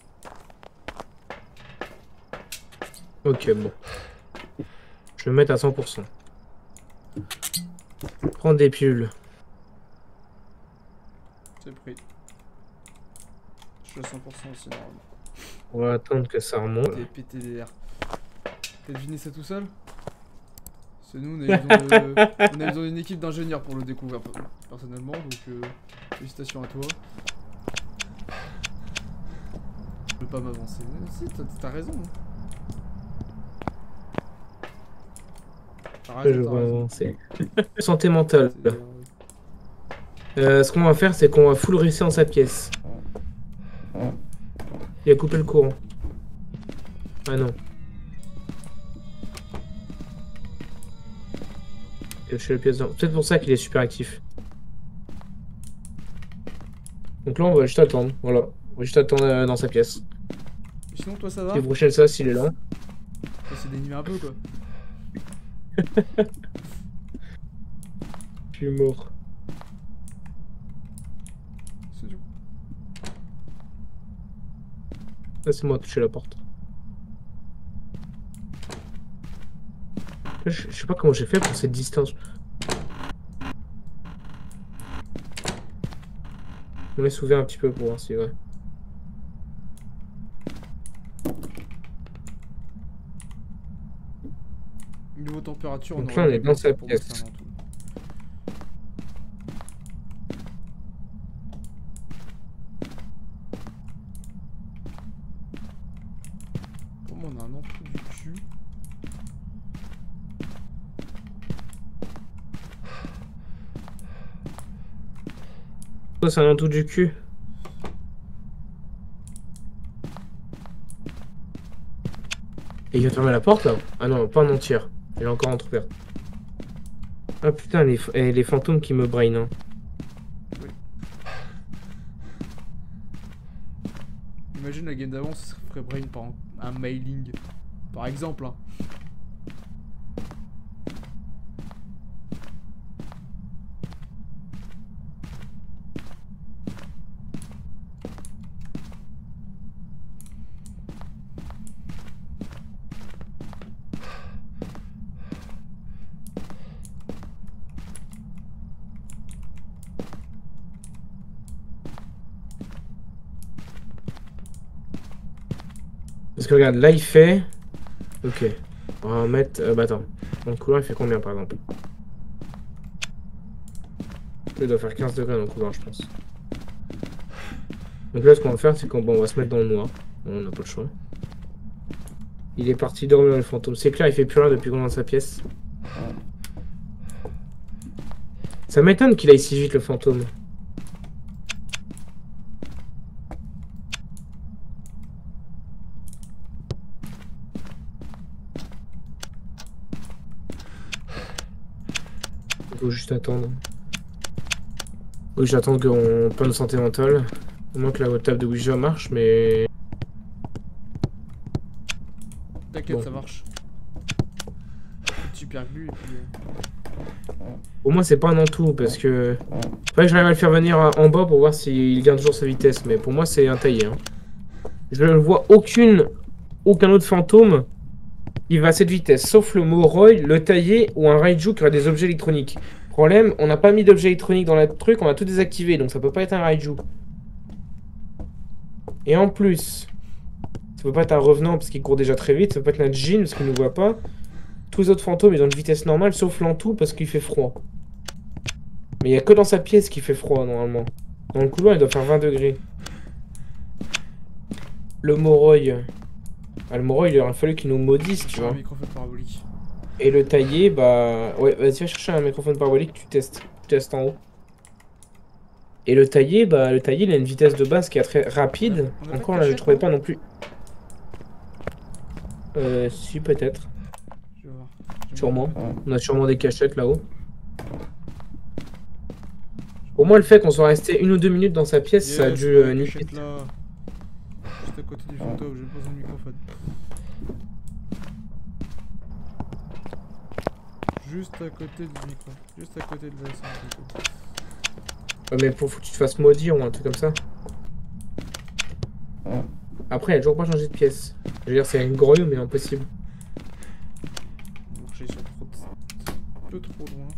Ok, bon. Je vais me mettre à 100%. Prends des pilules. C'est pris. Je suis à 100% aussi normalement. On va attendre que ça remonte. T'es PTDR. T'as deviné ça tout seul? C'est nous, on avait besoin d'une équipe d'ingénieurs pour le découvrir personnellement, donc félicitations à toi. Je peux pas m'avancer. Si, t'as raison. Je vais avancer. Santé mentale. Ce qu'on va faire, c'est qu'on va full reset dans sa pièce. Il a coupé le courant. Ah non. Je suis la pièce dedans. Peut-être pour ça qu'il est super actif. Donc là, on va juste attendre. Voilà. On va juste attendre dans sa pièce. Sinon, toi, ça va? Et prochaine ça, s'il est là. Ça s'est dénudé un peu, quoi. Je suis mort. C'est tout. Laissez-moi toucher la porte. Je sais pas comment j'ai fait pour cette distance. On laisse ouvert un petit peu pour voir si c'est vrai. Niveau température, donc là, on est dans sa pièce. Comment on a un entrée du cul? Ça, c'est un entour du cul. Et il va fermer la porte là? Ah non, pas en entière. Elle est encore entrouverte. Ah putain, les fantômes qui me brain. Hein. Oui. Imagine la game d'avant, ça serait brain par un mailing. Par exemple. Hein. Parce que regarde, là il fait... Ok. On va mettre... bah attends. Mon couloir il fait combien par exemple? Il doit faire 15 degrés dans le couloir je pense. Donc là ce qu'on va faire c'est qu'on va se mettre dans le noir. On n'a pas le choix. Il est parti dormir le fantôme. C'est clair, il fait plus rien depuis qu'on est dans sa pièce. Ça m'étonne qu'il aille si vite le fantôme. Il faut juste attendre. Oui, j'attends qu'on prenne santé mentale. Au moins que la table de Ouija marche, mais... T'inquiète, bon. ça marche. Super glue et puis... Au moins c'est pas un entour parce que... Faudrait que j'arrive à le faire venir en bas pour voir s'il garde toujours sa vitesse. Mais pour moi c'est un taillé. Hein. Je ne vois aucun autre fantôme qui va à cette vitesse. Sauf le Moroi, le taillé ou un Raiju qui aurait des objets électroniques. Problème, on n'a pas mis d'objets électroniques dans le truc, on a tout désactivé. Donc ça peut pas être un Raiju. Et en plus... Ça peut pas être un revenant parce qu'il court déjà très vite. Ça peut être un djinn parce qu'il ne nous voit pas. Tous les autres fantômes ils ont une vitesse normale sauf l'entou parce qu'il fait froid. Mais il n'y a que dans sa pièce qu'il fait froid normalement. Dans le couloir il doit faire 20 degrés. Le Moroi. Ah, le Moroi il aurait fallu qu'il nous maudisse tu vois. Un microphone parabolique. Et le taillé bah... Ouais vas-y va chercher un microphone parabolique tu testes. Tu testes en haut. Et le taillé bah le taillé il a une vitesse de base qui est très rapide. On a Encore pas de là je cachette, trouvais non pas non plus. Si peut-être. Je vais voir. Sûrement. On a sûrement des cachettes là-haut. Au moins le fait qu'on soit resté 1 ou 2 minutes dans sa pièce, ça a dû niquer. Là. Juste à côté du fantôme, je vais me poser le microphone. Juste à côté du micro. Juste à côté de la scène. Ouais, mais faut que tu te fasses maudire ou un truc comme ça. Après, elle a toujours pas changé de pièce. Je veux dire, c'est une grouille, mais impossible. Donc j'ai sur trop un peu trop loin.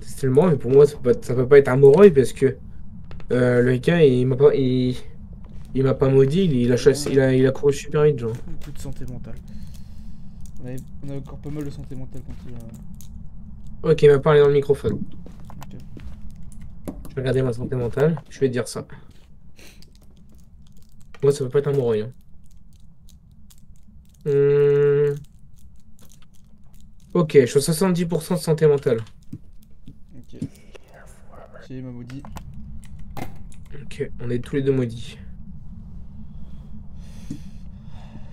C'est tellement, mais pour moi, ça peut pas être un moreuil parce que le gars, il m'a pas maudit, il a chassé, il a couru super vite, genre. Beaucoup de santé mentale. On a encore pas mal de santé mentale quand il a... Ok, il m'a parlé dans le microphone. Ok. Je vais regarder ma santé mentale, je vais te dire ça. Moi, ça peut pas être un moreuil. Hein. Ok, je suis à 70% de santé mentale. Ok. Ok, il m'a maudit. Ok, on est tous les deux maudits.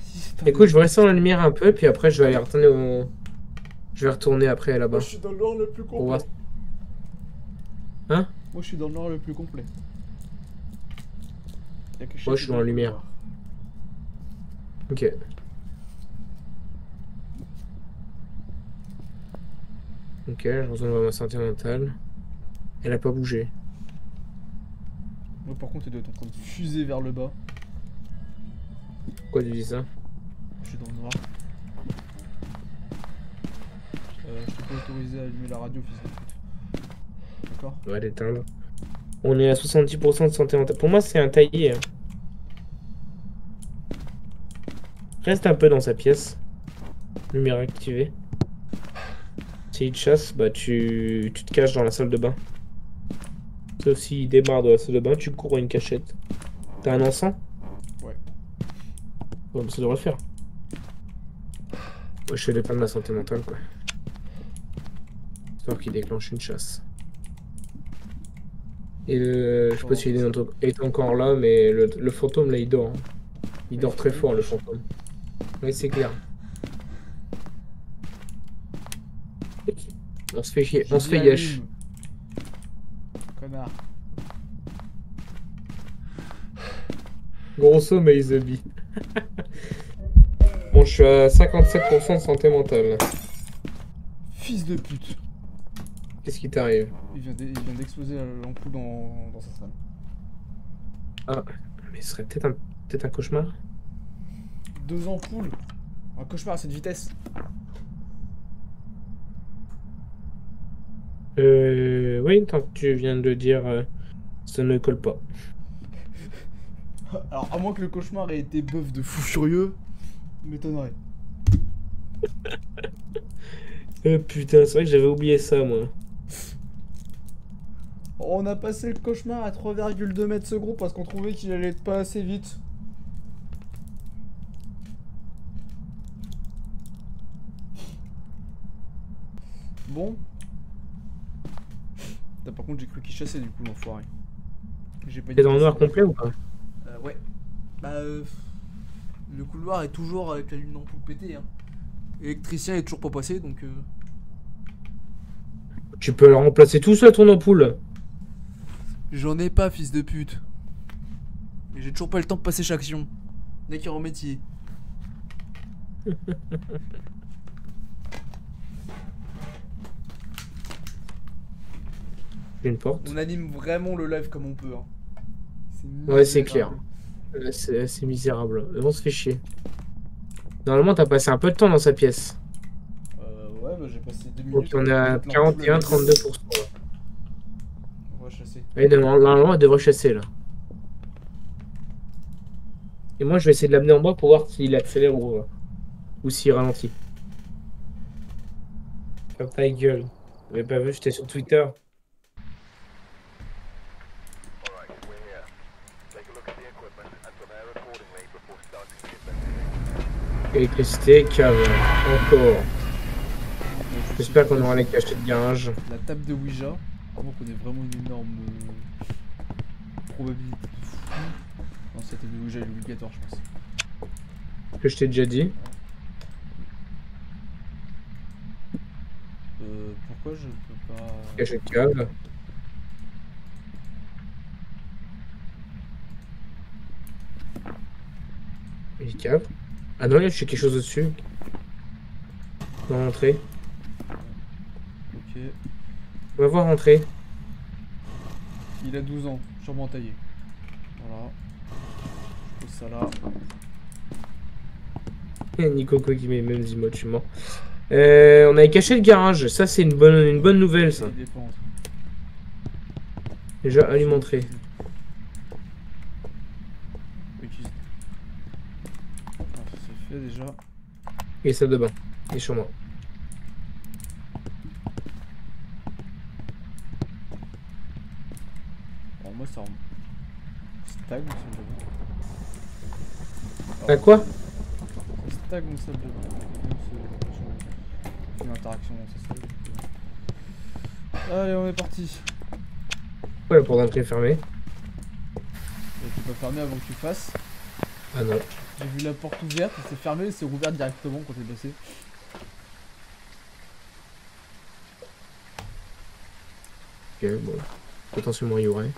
Si Écoute, je vais rester dans la lumière un peu, puis après, je vais aller retourner au... Je vais retourner après là-bas. Moi je suis dans le noir le plus complet. Voir... Hein? Moi je suis dans le noir le plus complet. Moi je suis dans la lumière. Ok. Ok, je retourne voir ma santé mentale. Elle a pas bougé. Moi par contre il doit être en train de fuser vers le bas. Pourquoi tu dis ça? Je suis dans le noir. Je t'ai pas autorisé à allumer la radio, fils de pute. D'accord? On va l'éteindre. On est à 70% de santé mentale. Pour moi, c'est un taillé. Hein. Reste un peu dans sa pièce. Lumière activée. S'il te chasse, bah tu te caches dans la salle de bain. Sauf s'il démarre de la salle de bain, tu cours à une cachette. T'as un encens? Ouais. Bon, bah, ça devrait le faire. Moi, je fais les pas de ma santé mentale, quoi. Histoire qu'il déclenche une chasse. Et je sais pas s'il est encore là, mais le fantôme là il dort. Hein. Il dort très fort le fantôme. Oui, c'est clair. On se fait chier, on se fait yesh. Connard. Grosso Maizebi. Bon, je suis à 57% de santé mentale. Fils de pute. Qu'est-ce qui t'arrive? Il vient d'exploser l'ampoule dans sa salle. Ah, mais ce serait peut-être un cauchemar? 2 ampoules. Un cauchemar à cette vitesse. Oui, tant que tu viens de le dire, ça ne colle pas. Alors, à moins que le cauchemar ait été bœuf de fou furieux, m'étonnerait. Putain, c'est vrai que j'avais oublié ça, moi. On a passé le cauchemar à 3,2 mètres secondes parce qu'on trouvait qu'il allait pas assez vite. Bon. Putain, par contre, j'ai cru qu'il chassait du coup, l'enfoiré. T'es dans le noir complet ou pas? Ouais. Bah, le couloir est toujours avec la lune d'ampoule pétée. Hein. L'électricien est toujours pas passé donc. Tu peux le remplacer tout seul ton ampoule. J'en ai pas, fils de pute. Mais j'ai toujours pas le temps de passer chaque action. D'accord au métier. Une porte. On anime vraiment le live comme on peut. Hein. Ouais, c'est clair. C'est misérable. On se fait chier. Normalement, t'as passé un peu de temps dans sa pièce. Ouais, bah j'ai passé 2 minutes. Donc on est à 41-32%. On va chasser. Et normalement, elle devrait chasser là. Et moi, je vais essayer de l'amener en bas pour voir s'il accélère ou s'il ralentit. Ferme ta gueule. Vous m'avez pas vu, j'étais sur Twitter. Électricité, câble, encore. J'espère qu'on aura les cachets de garage. La table de Ouija. Vraiment qu'on ait vraiment une énorme probabilité de fou. Non, cette table de Ouija est obligatoire, je pense. Que je t'ai déjà dit. Pourquoi je peux pas... Cachet de câble. cave. Ah non, là, je sais quelque chose dessus. On va rentrer. Ok. On va voir rentrer. Il a 12 ans, sûrement taillé. Voilà. Je pose ça là. Nicoco qui met les mêmes emotes, je suis mort. On avait caché le garage, ça c'est une bonne nouvelle ça. Il dépend. Déjà alimenté. Ah, c'est fait déjà. Et salle de bain. Et sur moi. Alors moi ça stag ou salle de bain. T'as quoi? Stag ou salle de bain. C'est une interaction dans ça. Allez, on est parti. Ouais, la porte d'entrée est fermée. Tu peux fermer avant que tu fasses. Ah non. J'ai vu la porte ouverte, elle s'est fermée et c'est rouvert directement quand t'es passé. Ok, bon. Potentiellement il y aurait.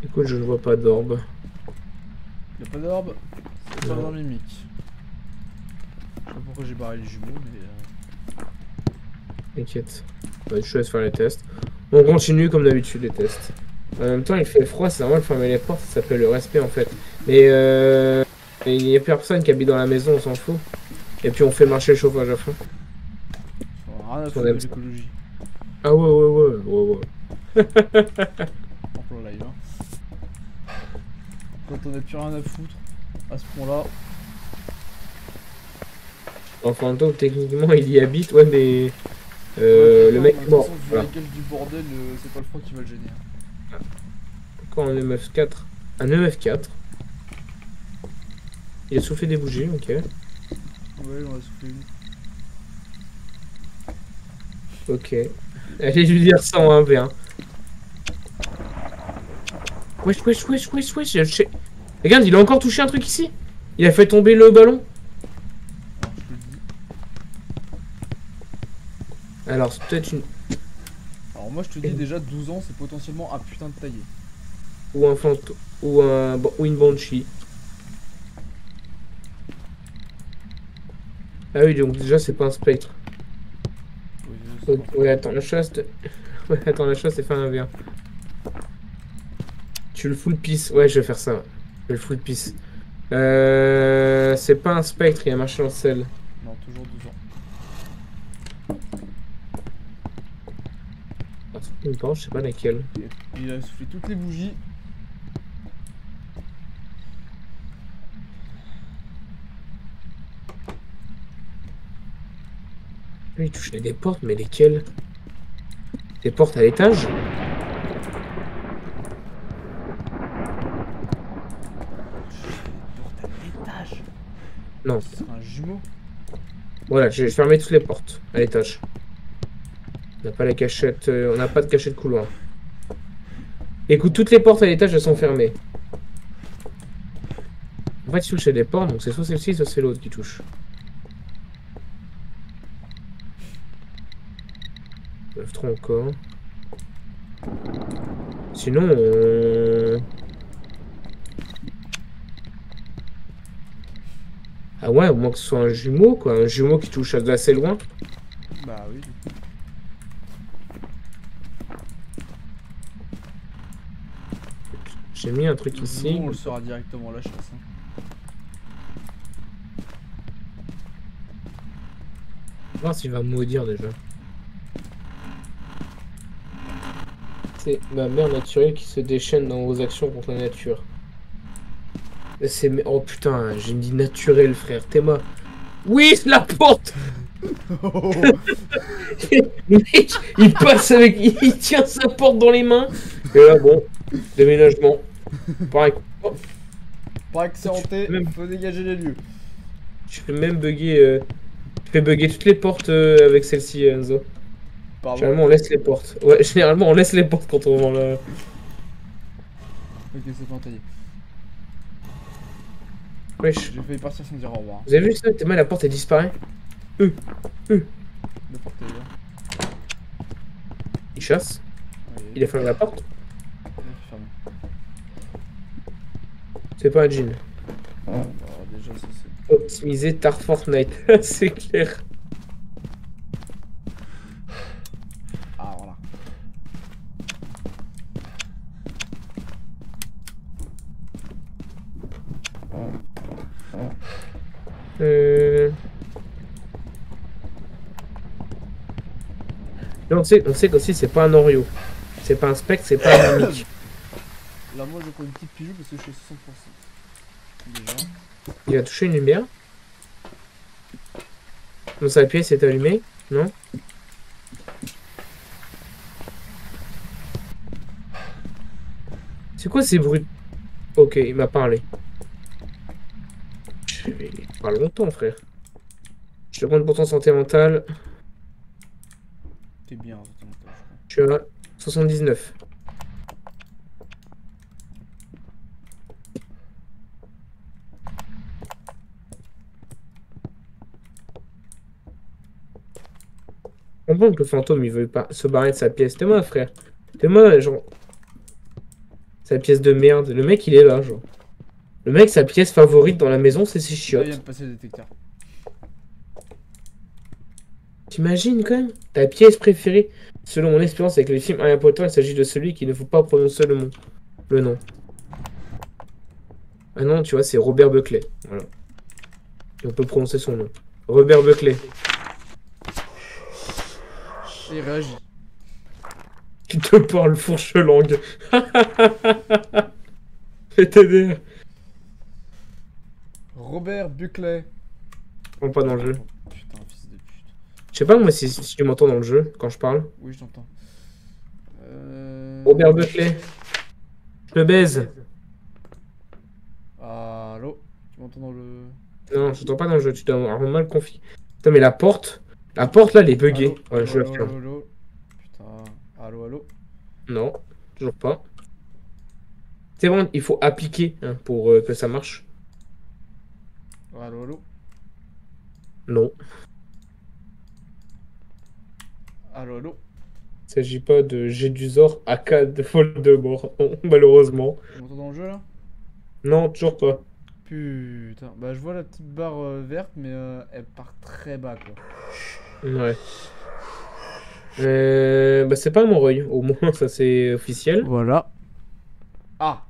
Écoute, je ne vois pas d'orbe. Y'a pas d'orbe, c'est pas Non. dans mimique. Je sais pas pourquoi j'ai barré les jumeaux, mais. T'inquiète. Bah, je te laisse faire les tests. On continue comme d'habitude les tests. En même temps, il fait froid, c'est normal de fermer les portes, ça s'appelle le respect en fait. Mais il n'y a personne qui habite dans la maison, on s'en fout. Et puis on fait marcher le chauffage à fond. Rien à foutre de l'écologie. Ah ouais. En plein live, hein. Quand on a plus rien à foutre, à ce point-là. Enfin, donc, techniquement, il y habite, ouais, mais... Ouais, le mec est mort. Vu Voilà. la gueule du bordel, c'est pas le froid qui va le gêner. Hein. Quand un EMF4. Un EMF4. Il a soufflé des bougies, ok. Ouais, on va souffler une. Ok. Allez lui dire ça en 1v1. Wesh. Regarde, il a encore touché un truc ici. Il a fait tomber le ballon. Alors, je te le dis. Alors, c'est peut-être une... Alors, moi, je te dis déjà, 12 ans, c'est potentiellement un putain de taillé. Ou un fantôme... Ou une banshee. Ah oui, donc déjà, c'est pas un spectre. Oui, Ouais, attends, la chasse... Ouais, attends, la chasse, c'est fait un 1v1. Tu le full piece. Ouais, je vais faire ça. Je vais le full piece. C'est pas un spectre, il y a marché en sel. non, toujours 12 ans. Une porte, je sais pas laquelle. Il a soufflé toutes les bougies. Il touchait des portes, mais lesquelles? Des portes à l'étage? Porte à l'étage. Non. C'est un jumeau. Voilà, j'ai fermé toutes les portes à l'étage. On n'a pas la cachette, on n'a pas de cachette couloir. Écoute, toutes les portes à l'étage elles sont fermées. En fait, il touchait des portes, donc c'est soit celle-ci, soit c'est l'autre qui touche. 9-3 encore. Sinon, ah ouais, au moins que ce soit un jumeau, quoi. Un jumeau qui touche assez loin. Bah oui, du coup. J'ai mis un truc ici. On le saura directement à la chasse. Hein. On va voir s'il va me maudire déjà. C'est ma mère naturelle qui se déchaîne dans vos actions contre la nature. C'est... Oh putain, j'ai dit naturel, frère. Théma. Oui, c'est la porte. Mec, il passe avec... Il tient sa porte dans les mains. Et là, bon, déménagement. Pareil. Oh, Pas que c'est hanté, même- faut dégager les lieux. je fais même bugger... Je fais bugger toutes les portes avec celle-ci, Enzo. Pardon. Généralement, on laisse les portes. Ouais, généralement, on laisse les portes quand on vend la... Ok, c'est pas taillé. Wesh. J'ai failli partir sans dire au revoir. Vous avez vu ça? Théma, la porte, elle disparaît. Le porte est là. Il chasse. Ouais. Il a fermé la porte. femme. C'est pas un jean. Alors déjà, ça c'est. Optimiser Tart Fortnite, c'est clair. Ah, voilà. Là, on sait qu'aussi c'est pas un Oreo. C'est pas un spectre, c'est pas un mimique. Là, moi je prends une petite pilule parce que je suis à 60%. Déjà. Il a touché une lumière. Donc sa pièce est allumée, non? C'est quoi ces bruits? Ok, il m'a parlé. Il parle longtemps, frère. Je te demande pour ton santé mentale. T'es bien, santé mentale, Je suis à 79. Je comprends que le fantôme il veut pas se barrer de sa pièce. T'es moi, frère. T'es moi, genre. Sa pièce de merde. Le mec il est là, genre. Le mec, sa pièce favorite dans la maison, c'est ses Là, il vient chiottes. de passer le détecteur. T'imagines quand même? Ta pièce préférée? Selon mon expérience avec les films Harry Potter, il s'agit de celui qui ne faut pas prononcer le nom. Ah non, tu vois, c'est Robert Buckley. Voilà. Et on peut prononcer son nom. Robert Buckley. Et il réagit. Qui te parle fourche-langue. Fais t'aider. Robert Buckley. On pas dans le jeu. Putain, fils de pute. Je sais pas moi si tu m'entends dans le jeu quand je parle. Oui, je t'entends. Robert Buckley. Je le baise. Allô? Tu m'entends dans le... Non, je t'entends pas dans le jeu, tu dois avoir mal confié. Putain, mais la porte là, elle est buggée. Allô, Ouais, je la allô, ferme. allô, allô. Putain, allô, allô. Non, toujours pas. C'est bon, il faut appliquer hein, pour que ça marche. Allô, allô. Non, Allô, allô. il s'agit pas de Gédusor AK de Voldemort, non, malheureusement. Tu m'entends dans le jeu là? Non, toujours pas. Putain, bah je vois la petite barre verte, mais elle part très bas quoi. Ouais. Bah c'est pas Moreuil, au moins ça c'est officiel. Voilà. Ah!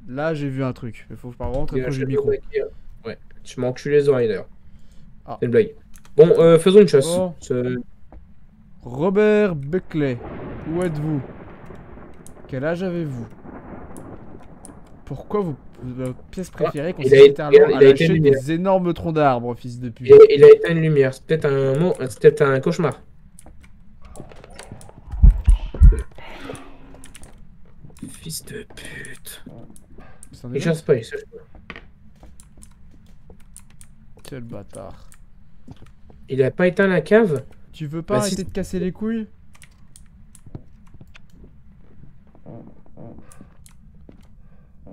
Là j'ai vu un truc, il faut pas rentrer proche du micro. Ouais, tu m'as enculé les oreilles d'ailleurs. Ah. C'est une blague. Bon, faisons une chasse. Bon. Robert Buckley, où êtes-vous? Quel âge avez-vous? Pourquoi votre pièce préférée consiste littéralement à lâcher des énormes troncs d'arbres, fils de pute? Il a éteint une lumière, c'est peut-être un cauchemar. Fils de pute. Il chasse pas, il chasse pas. Quel bâtard. Il a pas éteint la cave? Tu veux pas arrêter de casser les couilles?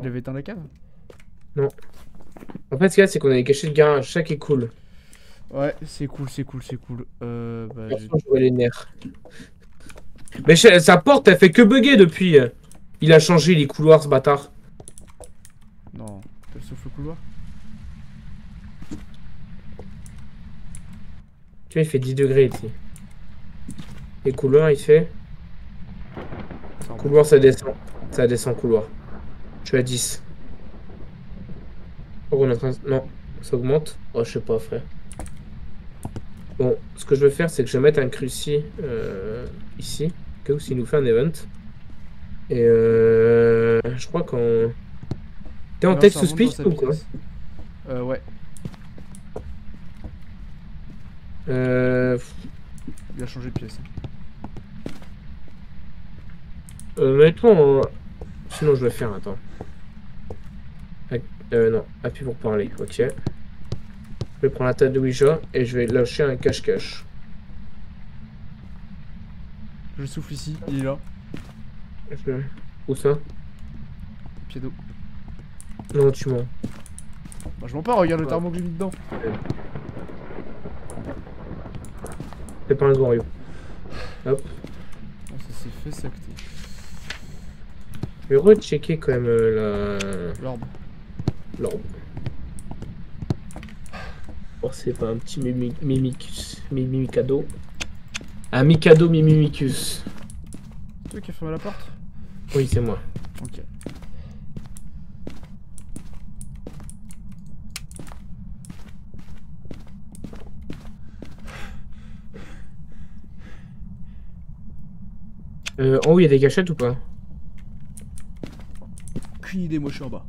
Il avait éteint la cave? Non. En fait, ce qu'il y a, c'est qu'on avait caché le garage. Ça qui est cool. Ouais, c'est cool, c'est cool, c'est cool. Bah, j'aurais les nerfs. Mais sa porte, elle fait que bugger depuis. Il a changé les couloirs, ce bâtard. Non, t'as le souffle couloir? Tu vois, il fait 10 degrés ici. Les couloirs, il fait... Couloir, ça descend. Ça descend, couloir. Je suis à 10. Oh, on est en train de... Non, ça augmente. Oh, je sais pas, frère. Bon, ce que je vais faire, c'est que je vais mettre un cruci ici. Au cas où s'il nous fait un event. Et je crois qu'on... T'es en texte speech ou quoi? Ouais. Il a changé de pièce. Mettons en... Sinon je vais faire, attends. Non, appuie pour parler, ok. Je vais prendre la tête de Ouija et je vais lâcher un cache-cache. Je souffle ici, il est là. Où ça? Pied d'eau. Non, tu mens. Bah je mens pas, regarde le thermoglyphe dedans. C'est pas un gorio. Hop. Oh, ça s'est fait sacter. Je vais rechecker quand même L'orbe. l'orbe. Oh, c'est pas un petit Mimicus. Mimikado. Un Mikado Mimimicus. C'est toi qui as fermé la porte? Oui, c'est moi. Ok. En haut, il y a des cachettes ou pas? Aucune idée, moi je suis en bas.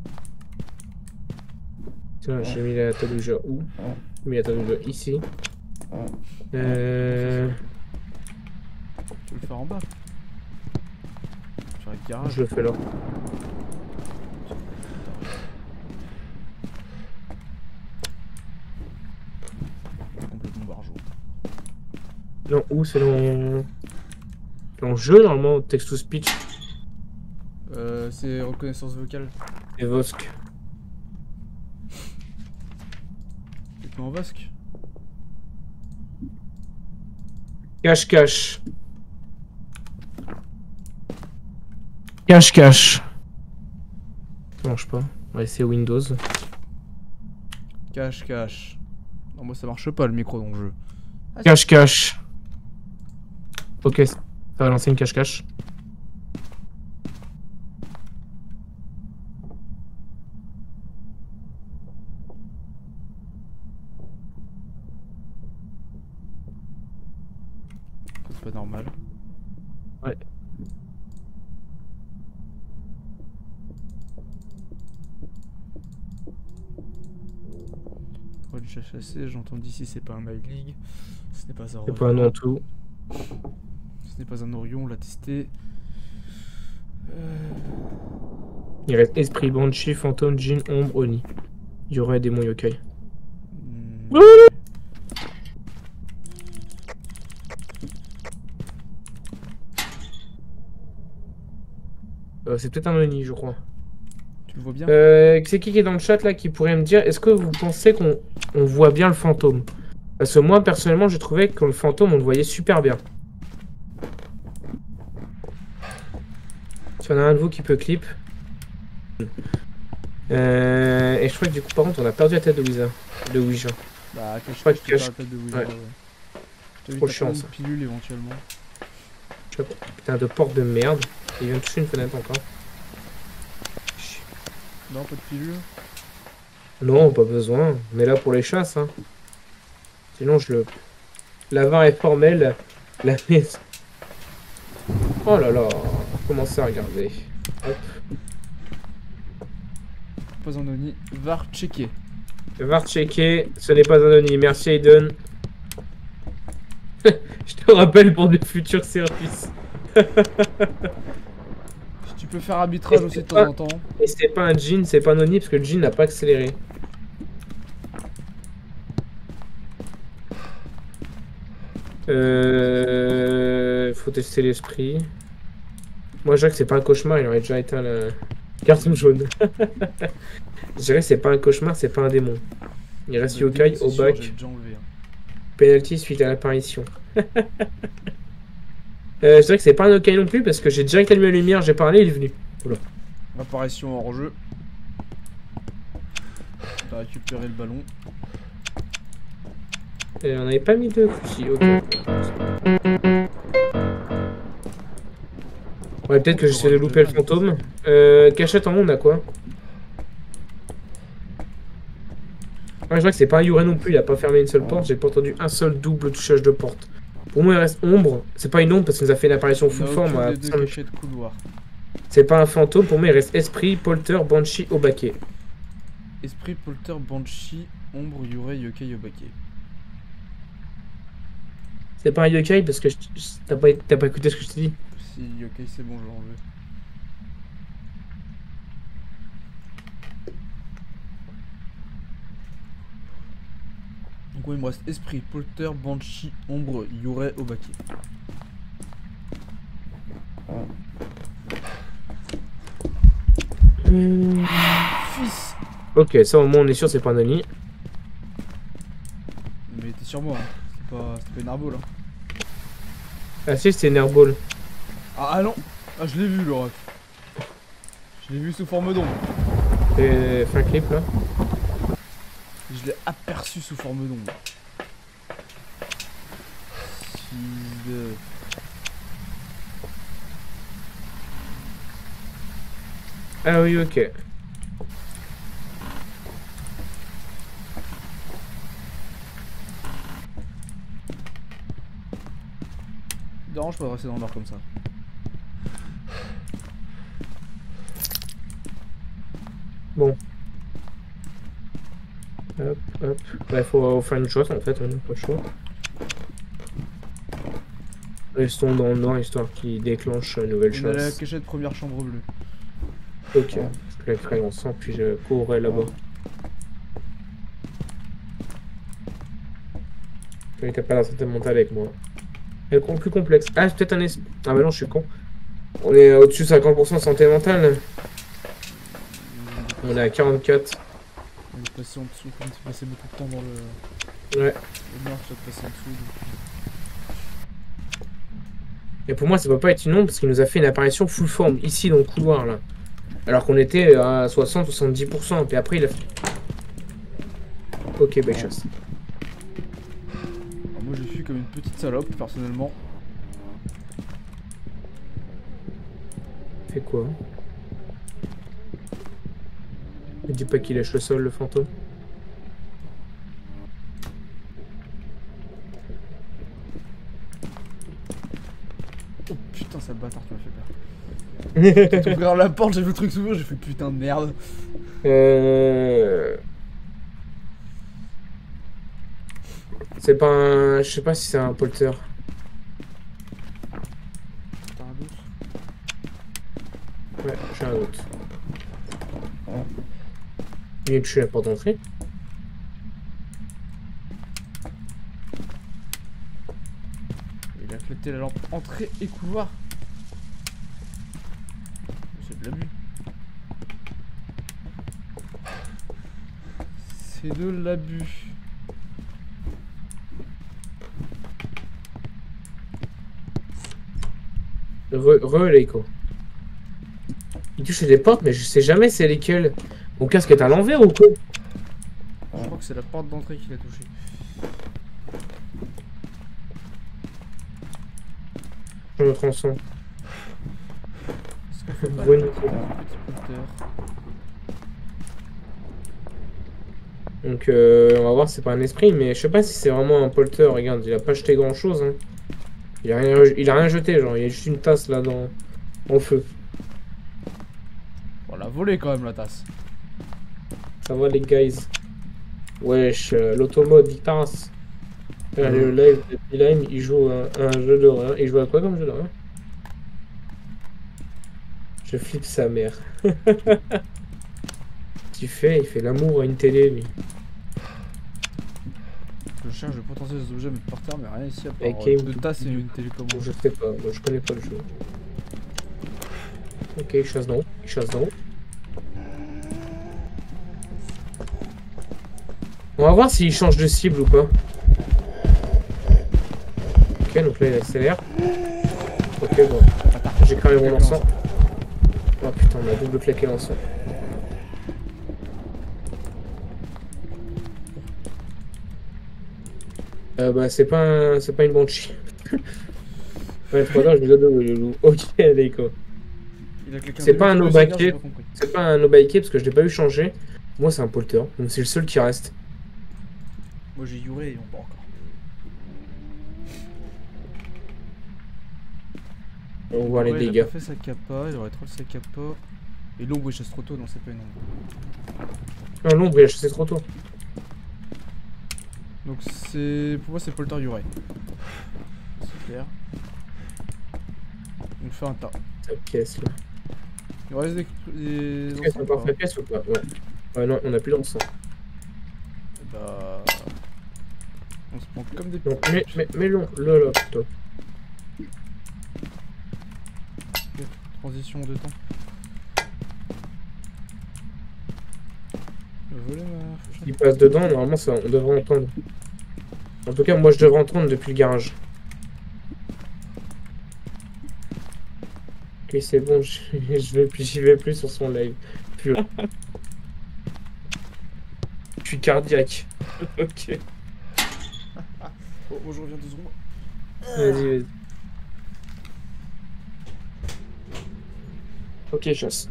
Tiens, j'ai mis la table de jeu où? J'ai mis la table de jeu ici. Tu veux le faire en bas? Faire le garage. Je le fais là. Complètement barjot. Non, où c'est dans le jeu, normalement, text-to-speech C'est reconnaissance vocale. et Vosk. C'est en Vosk. Cache-cache. Cache-cache. Ça marche pas. On va essayer Windows. Cache. Non, moi ça marche pas le micro dans le jeu. Cache-cache. Ok, ça va lancer une cache-cache. C'est pas normal. Ouais. Ouais, du chat chassé, j'entends d'ici, c'est pas un My League. Ce n'est pas un C'est pas un nom tout. Ce n'est pas un Orion, on l'a testé. Il reste Esprit, Banshee, Fantôme, Djinn, Ombre, Oni. Il y aurait des démons yokai. C'est peut-être un Oni, je crois. Tu le vois bien? C'est qui est dans le chat là qui pourrait me dire, est-ce que vous pensez qu'on voit bien le fantôme? Parce que moi personnellement je trouvais que le fantôme on le voyait super bien. Si on a un de vous qui peut clip. Et je crois que du coup par contre on a perdu la tête de Ouija. Bah, Je crois que cache la tête de Ouija, ouais. T'as vu, Trop t'as chiant, pas ça. une pilule éventuellement. Putain de porte de merde. Il vient de toucher une fenêtre encore. Non, pas de pilule. Non, pas besoin. Mais là pour les chasses hein. Sinon je le... L'avare est formel. La maison. Oh là là. Commencez à regarder. Hop. Pas un Oni. Va checker. Va checker, ce n'est pas anonyme. Merci Aiden. Je te rappelle pour des futurs services. Si tu peux faire arbitrage aussi de temps en temps. Et c'est pas un Djinn, c'est pas anonyme parce que le Djinn n'a pas accéléré. Faut tester l'esprit. Moi je dirais que c'est pas un cauchemar, il aurait déjà éteint la carton jaune. Je dirais que c'est pas un cauchemar, c'est pas un démon. Il reste yokai au bac. Penalty suite à l'apparition. Je dirais que c'est pas un yokai non plus parce que j'ai direct allumé la lumière, j'ai parlé, il est venu. Oula. Apparition hors jeu. T'as récupéré le ballon. Et on n'avait pas mis de foutilles, ok. Ouais, peut-être que j'essaie de louper le fantôme. Cachette en haut, on a quoi? Ouais, je vois que c'est pas un Yurei non plus, il a pas fermé une seule porte, j'ai pas entendu un seul double touchage de porte. Pour moi, il reste ombre. C'est pas une ombre parce qu'il nous a fait une apparition full forme. C'est pas un fantôme, pour moi, il reste esprit, polter, banshee, obake. Esprit, polter, banshee, ombre, yurei, yokai, obake. C'est pas un yokai parce que t'as pas écouté ce que je t'ai dit. Si, yokai, c'est bon, je l'ai enlevé. Donc ouais, il me reste esprit, polter, banshee, ombre, yurei, obake. Fils. Ok, ça au moins on est sûr c'est pas un ami. Mais t'es sur moi, hein. C'était pas une arbole. Hein. Ah si, c'était une airball. Ah non. Ah, je l'ai vu le ref. Je l'ai vu sous forme d'ombre. Fais un clip là. Je l'ai aperçu sous forme d'ombre. Ah oui, ok. Dérange pas de rester dans le noir comme ça. Bon. Hop, hop. Bah, faut faire une chose en fait, on n'a pas le choix. Restons dans le noir histoire qu'il déclenche une nouvelle On a la chasse. cachette première chambre bleue. Ok, je claquerai l'encens puis je courrai là-bas. Il t'as pas la santé mentale avec moi. Elle est plus complexe. Ah, c'est peut-être un esprit. Ah bah non, je suis con. On est au-dessus de 50% de santé mentale. On est à 44. On est passé en dessous, comme tu passé beaucoup de temps dans le Ouais. noir, tu vas passer en dessous. Et pour moi, ça peut pas être une ombre parce qu'il nous a fait une apparition full forme ici dans le couloir là. Alors qu'on était à 60-70%. Puis après, il a fait. Ok, bah chasse. Alors moi, j'ai fui comme une petite salope, personnellement. Fait quoi? Ne dis pas qu'il lèche le sol, le fantôme. Oh putain, sale bâtard, tu m'as fait peur. J'ai ouvert la porte, j'ai vu le truc s'ouvrir, j'ai fait putain de merde. C'est pas un. Je sais pas si c'est un polter. T'as un doute? Ouais, j'ai un doute. Il est touché la porte d'entrée. Il a éclaté la lampe entrée et couloir. C'est de l'abus. C'est de l'abus. Leiko. Il touche des portes, mais je sais jamais c'est lesquelles. Mon casque est à l'envers ou quoi? Je crois que c'est la porte d'entrée qui l'a touché. Je me transcends. Est-ce qu'on fait pas Bruno. le petit polter? Donc on va voir, c'est pas un esprit, mais je sais pas si c'est vraiment un polter. Regarde, il a pas jeté grand chose. Hein. Il a rien jeté, genre il y a juste une tasse là dans en feu. On l'a volé quand même la tasse. Ça va les guys. Wesh, l'automode il tasse. Le live de Pilheim, il joue à un jeu d'horreur. Il joue à quoi comme jeu d'horreur? Je flippe sa mère. Il fait l'amour à une télé lui. Je cherche, je potentiel des objets mais par terre, mais rien ici à part Ok, deux tasses et une télécommande. Je sais pas, moi je connais pas le jeu. Ok, il chasse d'en haut, il chasse d'en haut. On va voir s'il change de cible ou pas. Ok, donc là il accélère. Ok, bon. J'ai cramé mon encens. Oh putain, on a double claqué l'encens. Bah c'est pas une banshee. Ouais, 3 heures, je me donne le loup. Ok, d'accord. C'est pas un obake. C'est pas un obake parce que je l'ai pas eu changer. Moi c'est un polter, donc c'est le seul qui reste. Moi j'ai Yuré et on part encore. On voit les dégâts. Il a pas fait sa kappa, il aurait trop sa kappa. Et l'ombre il chasse trop tôt, non c'est pas une ombre. Non, l'ombre il a chassé trop tôt. Donc c'est... Pour moi c'est polter Yuré. C'est clair. On fait un tas. Ta pièce là. Il reste des Est-ce que c'est encore ta pièce ou pas? Ouais. Ouais, non, on a plus d'encens. Bah... On se prend comme des... Donc, mets-le là, plutôt. Transition de temps. Voler ma... Il passe dedans, normalement ça, on devrait entendre. En tout cas, moi je devrais entendre depuis le garage. Ok, c'est bon, j'y vais plus sur son live. Purée. Je suis cardiaque. Ok. Bon, moi je reviens 2 secondes. Vas-y. Ok, chasse.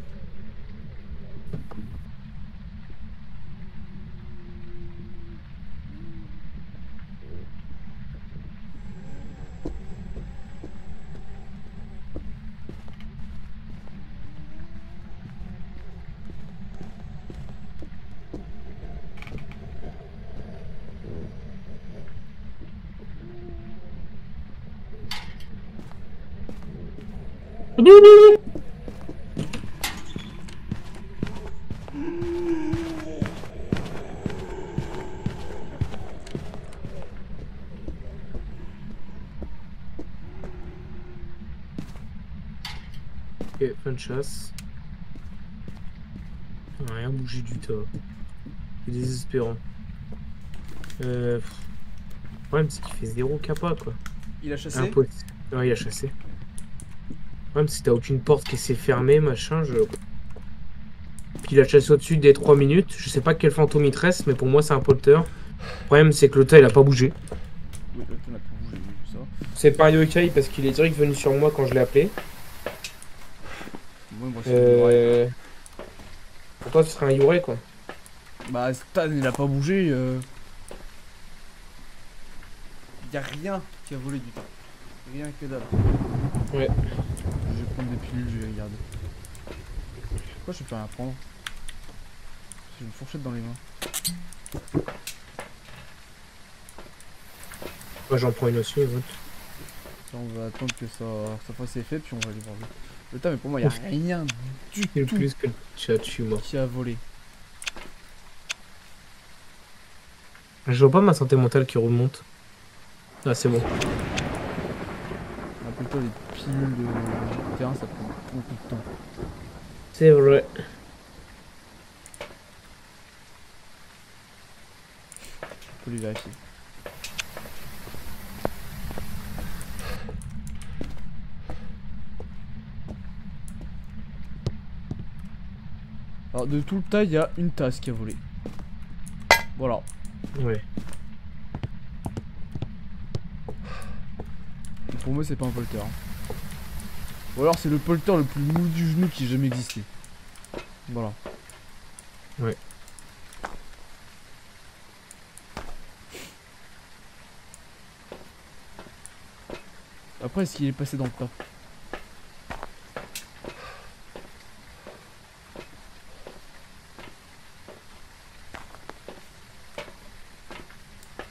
Ok, fin de chasse. Rien bougé du tout. C'est désespérant. Le problème, c'est qu'il fait 0 capa, quoi. Il a chassé. Impossible. Ouais, il a chassé. Le problème, c'est que t'as aucune porte qui s'est fermée, machin. Puis il a chassé au-dessus des 3 minutes. Je sais pas quel fantôme il te reste, mais pour moi, c'est un polter. Le problème, c'est que le tas, il a pas bougé. Oui, le temps n'a pas bougé, j'ai vu ça. C'est pas un yokai parce qu'il est direct venu sur moi quand je l'ai appelé. Ouais, moi, c'est Pour toi, ce serait un Yurei, quoi. Bah, Stan, il a pas bougé. Y a rien qui a volé du temps. Rien que dalle. Ouais. Je vais prendre des pilules, je vais regarder. Pourquoi je peux rien prendre? J'ai une fourchette dans les mains. Moi, j'en prends une aussi, écoute. Là, on va attendre que ça fasse effet, puis on va aller voir le tas. Mais pour moi, y a rien du C'est tout plus que le chat, je suis mort. qui a volé. Je vois pas ma santé mentale qui remonte. Ah, c'est bon. Rappelle-toi, les pilules de terrain, ça prend beaucoup de temps. C'est vrai. On peut les vérifier. Alors, de tout le tas, il y a une tasse qui a volé. Voilà. Ouais. Pour moi, c'est pas un polter. Ou alors, c'est le polter le plus mou du genou qui ait jamais existé. Voilà. Ouais. Après, est-ce qu'il est passé dans le tas?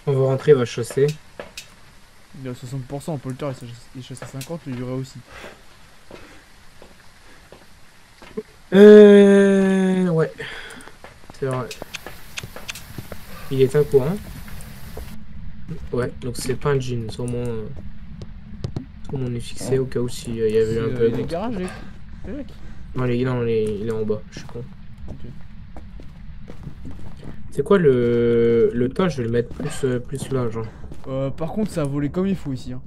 On va rentrer, on va chasser. Il est à 60% en polter, il chasse à 50, il y aurait aussi. Ouais. C'est vrai. Il est un courant. Ouais, donc c'est pas un jean, sûrement on est fixé au cas où s'il y avait eu un peu. Il y a des garages, les mecs. Non, il est en bas, je suis con. Ok. C'est quoi le tas? Je vais le mettre plus là, genre. Par contre, ça a volé comme il faut ici. Hein.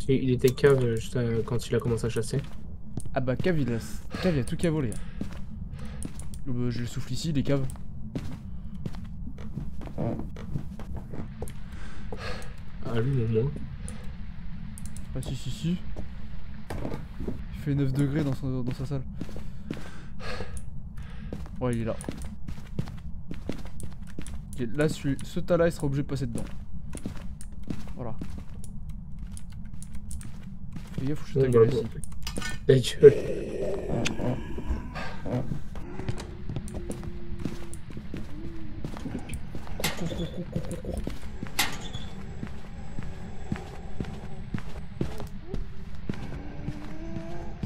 Il était cave juste quand il a commencé à chasser. Ah bah, cave, il y a tout qui a volé. Hein. Je le souffle ici, les caves. Ah, lui, au moins. Ah, si. Il fait 9 degrés dans sa salle. Ouais, il est là. Ok, là, ce tas-là, il sera obligé de passer dedans. Voilà. Fais gaffe, faut que je ta gueule ici. Ta gueule. Cours.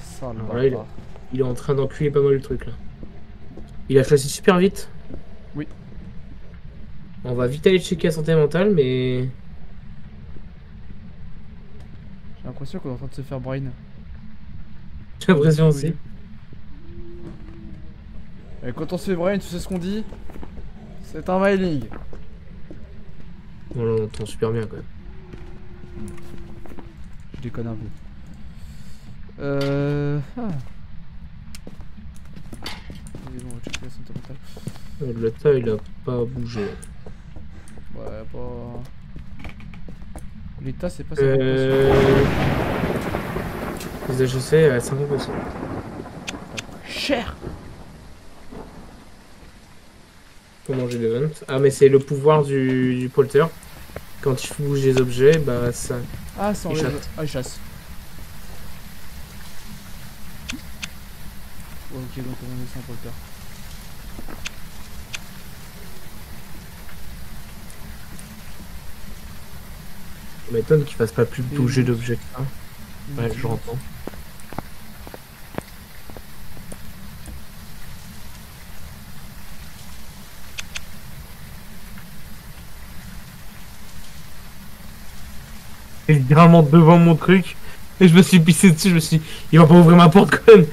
Sale bâtard. Il est en train d'enculer pas mal le truc là. Il a choisi super vite. Oui. On va vite aller checker la santé mentale, mais... J'ai l'impression qu'on est en train de se faire brain. J'ai l'impression aussi. Et quand on se fait brain, tu sais ce qu'on dit? C'est un mailing. On l'entend super bien quand même. Je déconne un peu. Ah. Et bon, on va checker la santé mentale. Le tas il a pas bougé. Ouais, pas. L'état, c'est pas 50%. Les AGC à 50%. Cher! Comment j'ai des ventes? Ah, mais c'est le pouvoir du polter. Quand il bouge des objets, bah ça. Ah, ça Il enlève. chasse. Ah, il chasse. Ouais, ok, donc on est sans polter. Ça m'étonne qu'il fasse pas plus Et bouger oui. d'objets que ça. Ouais, je l'entends. Et littéralement devant mon truc. Et je me suis pissé dessus, je me suis dit, il va pas ouvrir ma porte quand même.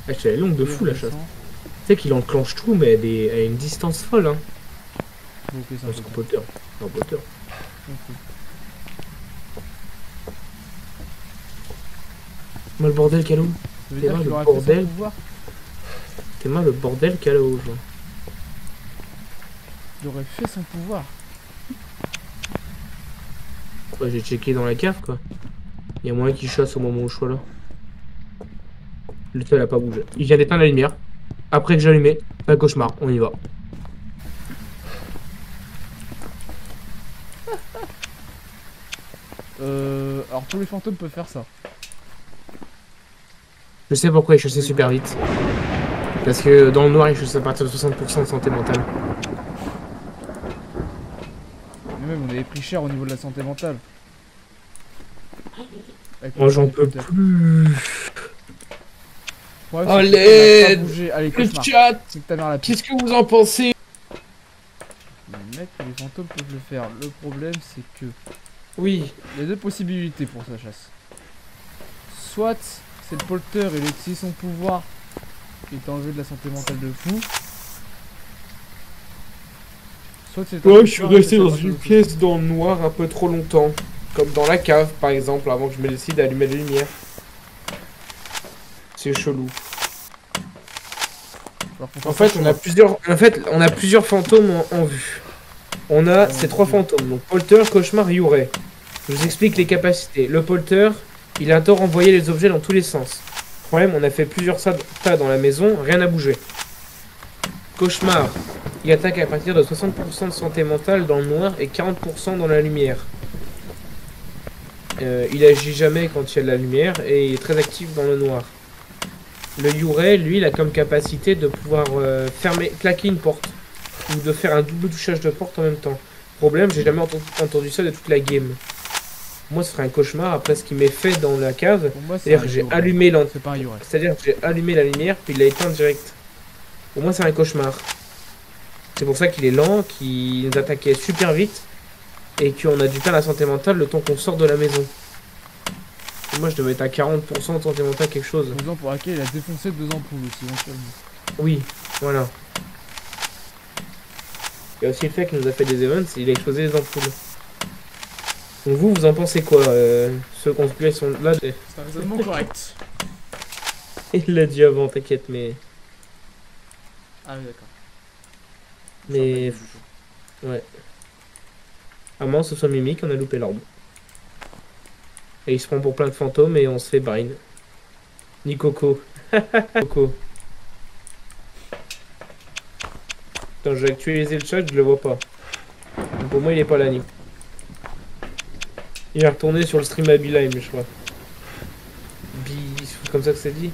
Ah, elle est longue de fou la chasse. Tu sais qu'il enclenche tout, mais à une distance folle. Hein. Ok, c'est un C'est un polter. potter. C'est un potter. Ok. Moi le bordel qu'elle a où? Ça veut T'es dire là, qu'il le aurait fait son bordel. pouvoir. T'es mal le bordel qu'elle a où, genre. Il aurait fait son pouvoir. Ouais, j'ai checké dans la cave quoi. Il y a moyen qu'il chasse au moment où je sois là. Le tel a pas bougé. Il vient d'éteindre la lumière. Après que j'ai allumé, un cauchemar, on y va. Alors tous les fantômes peuvent faire ça. Je sais pourquoi il chassait super vite. Parce que dans le noir, il chasse à partir de 60% de santé mentale. Mais même on avait pris cher au niveau de la santé mentale. Avec Moi le j'en temps peux des polters. plus. Ouais, Oh, c'est l'aide. qu'on a pas bougé. Allez, Le cauchemar. chat, C'est que ta mère la pisse. qu'est-ce que vous en pensez? Mec, les fantômes peuvent le faire. Le problème, c'est que Oui. il y a deux possibilités pour sa chasse. Soit c'est le polter, il a utilisé son pouvoir, il t'a enlevé de la santé mentale de fou. Soit c'est Moi je suis resté dans une pièce dans le noir un peu trop longtemps. Comme dans la cave par exemple, avant que je me décide d'allumer la lumière. C'est chelou. En fait, on a plusieurs fantômes en vue. On a ces trois fantômes, donc Polter, Cauchemar, Youray. Je vous explique les capacités. Le Polter, il adore envoyer les objets dans tous les sens. Problème, on a fait plusieurs tas dans la maison, rien n'a bougé. Cauchemar, il attaque à partir de 60% de santé mentale dans le noir et 40% dans la lumière. Il agit jamais quand il y a de la lumière et il est très actif dans le noir. Le Youray, lui, il a comme capacité de pouvoir claquer une porte. Ou de faire un double touchage de porte en même temps. Problème, j'ai jamais entendu ça de toute la game. Moi, ce serait un cauchemar après ce qu'il m'est fait dans la cave. C'est-à-dire que j'ai allumé la lumière, puis il l'a éteint direct. Pour moi, c'est un cauchemar. C'est pour ça qu'il est lent, qu'il nous attaquait super vite, et qu'on a dû perdre la santé mentale le temps qu'on sort de la maison. Et moi, je devais être à 40% de santé mentale, quelque chose. Raison pour laquelle il a défoncé 2 ampoules aussi, éventuellement. Oui, voilà. Il y a aussi le fait qu'il nous a fait des events, il a explosé les ampoules. Donc vous en pensez quoi ceux qu'on se sont là. C'est un raisonnement correct. Il l'a dit avant, t'inquiète, mais. Ah oui, d'accord. Mais. Ouais. À moins que ce soit Mimic, on a loupé l'ordre. Et il se prend pour plein de fantômes et on se fait brain. Ni Coco. Coco. Attends, je vais actualiser le chat, je le vois pas. Donc pour moi, il est pas là, Nico. Il est retourné sur le stream à Beeline, je crois. C'est comme ça que c'est dit.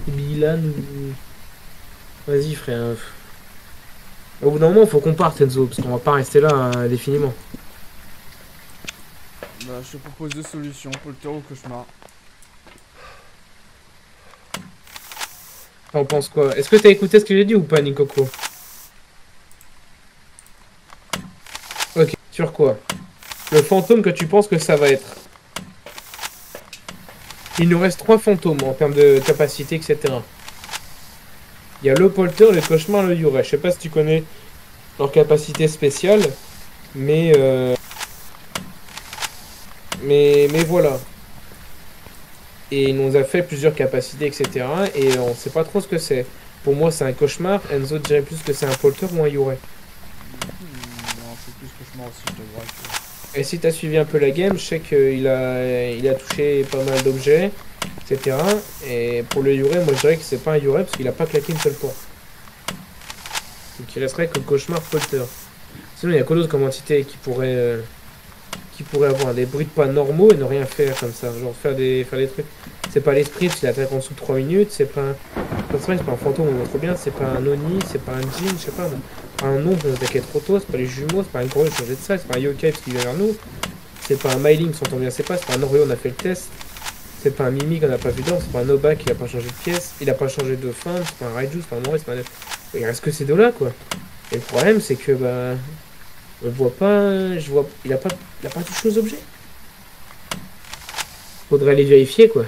Bilan ou... Vas-y, frère. Au bout d'un moment, faut qu'on parte, Enzo, parce qu'on va pas rester là indéfiniment. Bah, je te propose 2 solutions, polter ou cauchemar. T'en penses quoi? Est-ce que t'as écouté ce que j'ai dit ou pas, Nikoko? Ok, sur quoi? Le fantôme que tu penses que ça va être. Il nous reste 3 fantômes en termes de capacité, etc. Il y a le polter, le cauchemar, le Youray. Je sais pas si tu connais leur capacité spéciale, mais voilà. Et il nous a fait plusieurs capacités, etc. Et on sait pas trop ce que c'est. Pour moi, c'est un cauchemar. Enzo dirait plus que c'est un polter ou un Yurei. Non, c'est plus cauchemar aussi, je t'avouerai que... Et si t'as suivi un peu la game, je sais qu'il il a touché pas mal d'objets, etc. Et pour le Yurei, moi je dirais que c'est pas un Yurei parce qu'il a pas claqué une seule fois. Donc il resterait que le cauchemar polter. Sinon, il y a quoi d'autre comme entité qui pourrait avoir des bruits de pas normaux et ne rien faire comme ça, genre faire des trucs. C'est pas l'esprit parce qu'il attaque en dessous de 3 minutes, c'est pas un... C'est pas un fantôme, on voit trop bien, c'est pas un Oni, c'est pas un Jin, je sais pas, c'est pas un ombre, on attaquait trop tôt, c'est pas les jumeaux, c'est pas un gros, changer de salle, c'est pas un yokai parce qu'il vient vers nous, c'est pas un Myling, on s'entend bien, c'est pas un Oreo, on a fait le test, c'est pas un Mimi qu'on a pas vu d'or, c'est pas un Oba qui a pas changé de pièce, il a pas changé de fin, c'est pas un Raiju, c'est pas un Mori, c'est pas un... Il reste que ces deux là quoi. Et le problème c'est que bah... On le voit pas, il a pas touché aux objets. Faudrait aller vérifier quoi.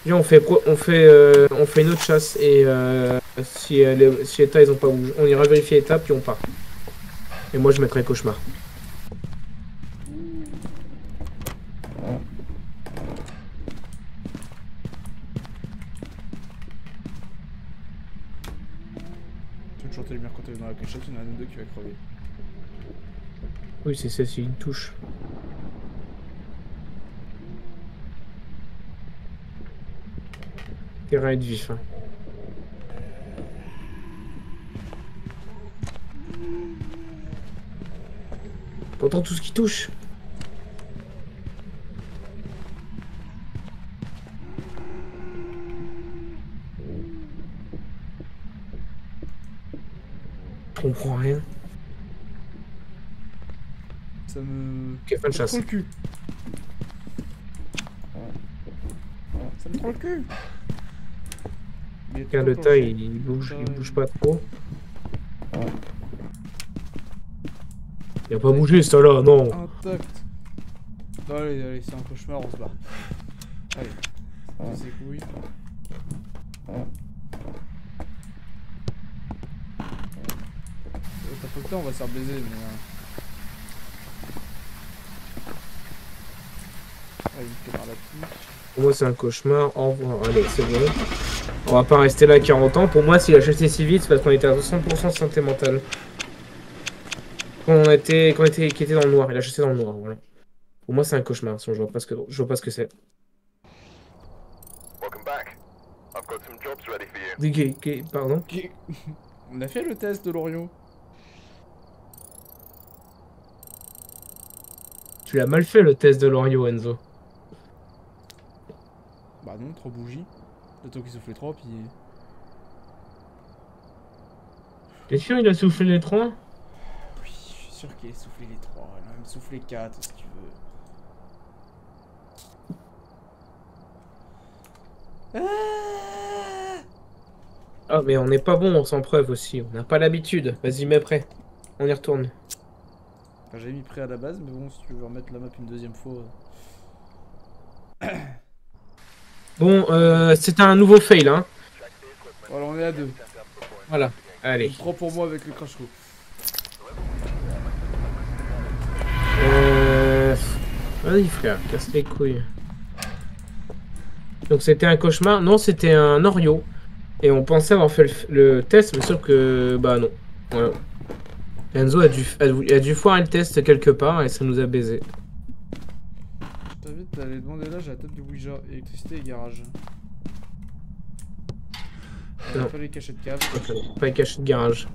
Viens, on fait une autre chasse et si Eta ils ont pas bougé, on ira vérifier Eta puis on part. Et moi je mettrai cauchemar. Tu veux toujours tes lumières quand t'es dans la cachette, il y en a un ou deux qui va crever. Oui, c'est ça, c'est une touche. Terrain est vif. Hein. Pourtant tout ce qui touche. Je comprends rien. Ça me... Ok, fin de chasse. Ça me prend le cul. Ça me prend le cul. Regarde le tas, il bouge pas trop. Il a pas bougé ça là, non. Intact. Bon, allez, c'est un cauchemar, on se barre. Allez, on ses couilles. T'as pas le temps, on va se faire baiser, mais... Allez, il la touche. Pour moi, c'est un cauchemar. Au revoir. Allez, c'est bon. On va pas rester là 40 ans. Pour moi, s'il a chassé si vite, c'est parce qu'on était à 100% de santé mentale. Qui était dans le noir. Il a chassé dans le noir, voilà. Pour moi, c'est un cauchemar. Sinon, je vois pas ce que c'est. Pardon. On a fait le test de l'Orion. Tu l'as mal fait le test de l'Orio, Enzo. Bah non, 3 bougies. Le temps qu'il souffle les 3, puis... T'es sûr il a soufflé les 3? Oui, je suis sûr qu'il a soufflé les 3. Il a même soufflé 4, si tu veux. Ah, mais on n'est pas bon, on s'en preuve aussi. On n'a pas l'habitude. Vas-y, mets prêt. On y retourne. Enfin, j'avais mis prêt à la base, mais bon, si tu veux remettre la map une deuxième fois... Bon, c'est un nouveau fail, hein. Voilà, on est à 2. Voilà, allez. 3 pour moi avec le crash coup. Vas-y, frère, casse les couilles. Donc, c'était un cauchemar. Non, c'était un Oreo. Et on pensait avoir fait le test, mais sauf que... Bah, non. Voilà. Enzo a dû foirer le test quelque part et ça nous a baisé. Je t'invite à aller demander l'âge à la tête du Ouija, électricité et garage. On a pas les cachets de cave. Pas les cachets de garage.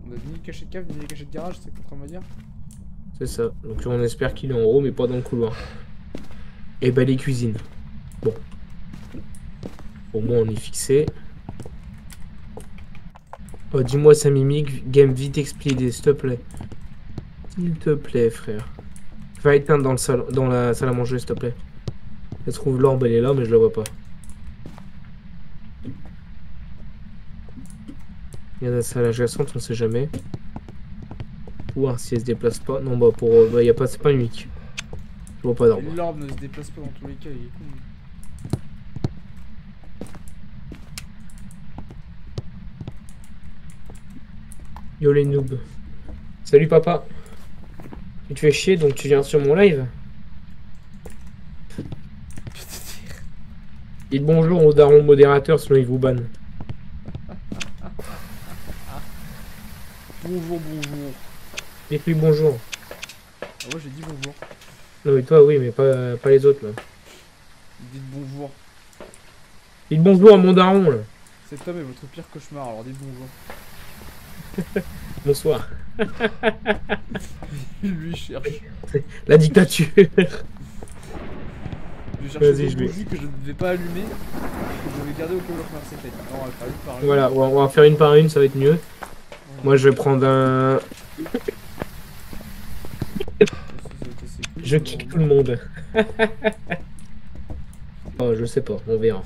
On a ni les cachets de cave ni les cachets de garage, c'est ce que t'es en train de me dire? C'est ça. Donc on espère qu'il est en haut, mais pas dans le couloir. Et bah les cuisines. Bon. Au moins on est fixé. Oh, dis-moi sa mimique, game vite expliqué, s'il te plaît. S'il te plaît, frère. Va éteindre dans la salle à manger, s'il te plaît. Je trouve l'orbe, elle est là, mais je la vois pas. Il y a la salle adjacente, on sait jamais. Voir si elle se déplace pas. Non, bah pour. Bah, y a pas. C'est pas unique. Je vois pas d'orbe. L'orbe ne se déplace pas dans tous les cas, il est con. Yo les noobs. Salut papa. Tu te fais chier donc tu viens sur mon live? Putain, Dites bonjour au daron modérateur, sinon il vous banne. Bonjour, bonjour. Dites-lui bonjour. Ah ouais, j'ai dit bonjour. Non mais toi oui, mais pas les autres là. Dites bonjour. Dites bonjour à mon daron là. Cet homme est votre pire cauchemar, alors dites bonjour. Bonsoir. Lui cherche. La dictature. Je cherche Vas-y, une je vais. bougie que je ne vais pas allumer et que je vais garder au cas où la première s'éteigne. Non, on va faire une par une. Voilà, on va faire une par une, ça va être mieux. Moi je vais prendre un... Je kick tout le monde. Oh, je sais pas, on verra.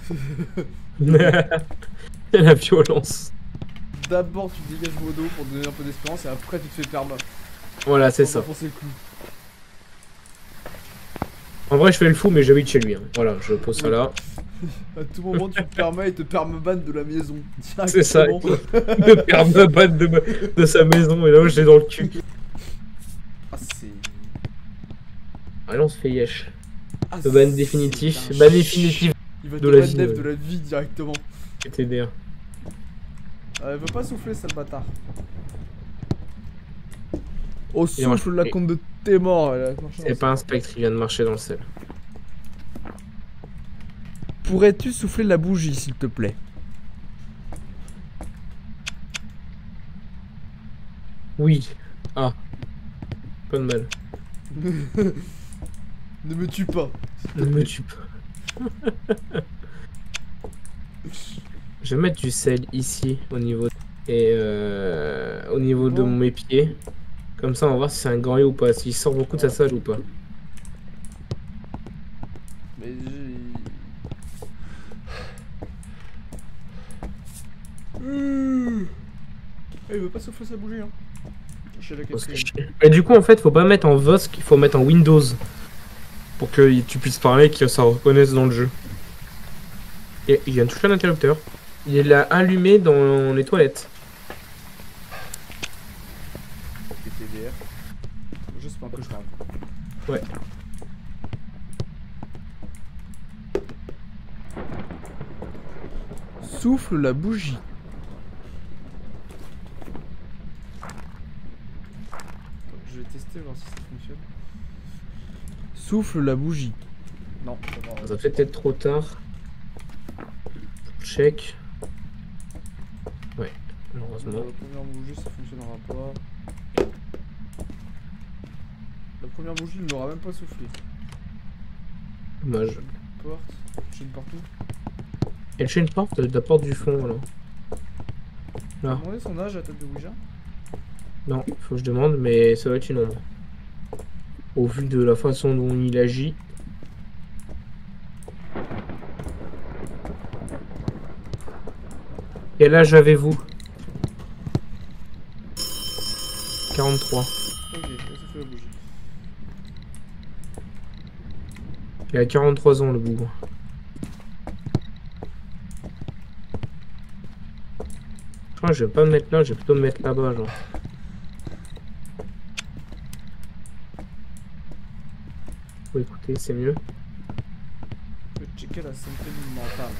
La violence. D'abord tu dégages Modo pour te donner un peu d'espérance et après tu te fais perma. Voilà, c'est Pour ça. enfoncer le clou. En vrai, je fais le fou, mais j'habite chez lui. Hein. Voilà, je pose ça là. À tout moment tu te permas et te permaban de la maison. C'est ça. Directement. Le permaban de sa maison, et là, je l'ai dans le cul. Ah c'est... Allez, on se fait yesh. Ah, Le ban définitif. c'est un Ban définitif Il va de te la ban vie. dev de la vie directement. TDR. Elle veut pas souffler, sale bâtard. Oh, Il marche- souffle la compte de tes morts. C'est pas un spectre, il vient de marcher dans le sel. Pourrais-tu souffler la bougie, s'il te plaît? Oui. Ah. Pas de mal. Ne me tue pas. Ne me tue pas. Je vais mettre du sel ici au niveau au niveau de mes pieds. Comme ça on va voir si c'est un gorille ou pas, s'il sort beaucoup de sa salle ou pas. Mais il veut pas souffler sa bougie, hein. Je suis la quatrième. Et du coup en fait faut pas mettre en VOSC, il faut mettre en Windows. Pour que tu puisses parler et que ça reconnaisse dans le jeu. Et il vient de toucher un interrupteur. Il l'a allumé dans les toilettes. TDR. Je sais pas un cauchemar. Ouais. Souffle la bougie. Je vais tester voir si ça fonctionne. Souffle la bougie. Non, ça Ça fait peut-être trop tard. Check. Ouais, malheureusement. La première bougie, ça fonctionnera pas. La première bougie, il n'aura même pas soufflé. Dommage. Porte, chaîne partout. Elle chaîne porte de la porte du fond alors. Tu as Là. demandé son âge à tête de Ouija? Non, faut que je demande, mais ça va être une ombre. Au vu de la façon dont il agit. Quel âge avez-vous? 43. Ok, ça souffle la bougie. Il a 43 ans le bougre. Je crois que je vais pas me mettre là, je vais plutôt me mettre là-bas genre. Faut écouter, c'est mieux. Je vais checker la santé mentale.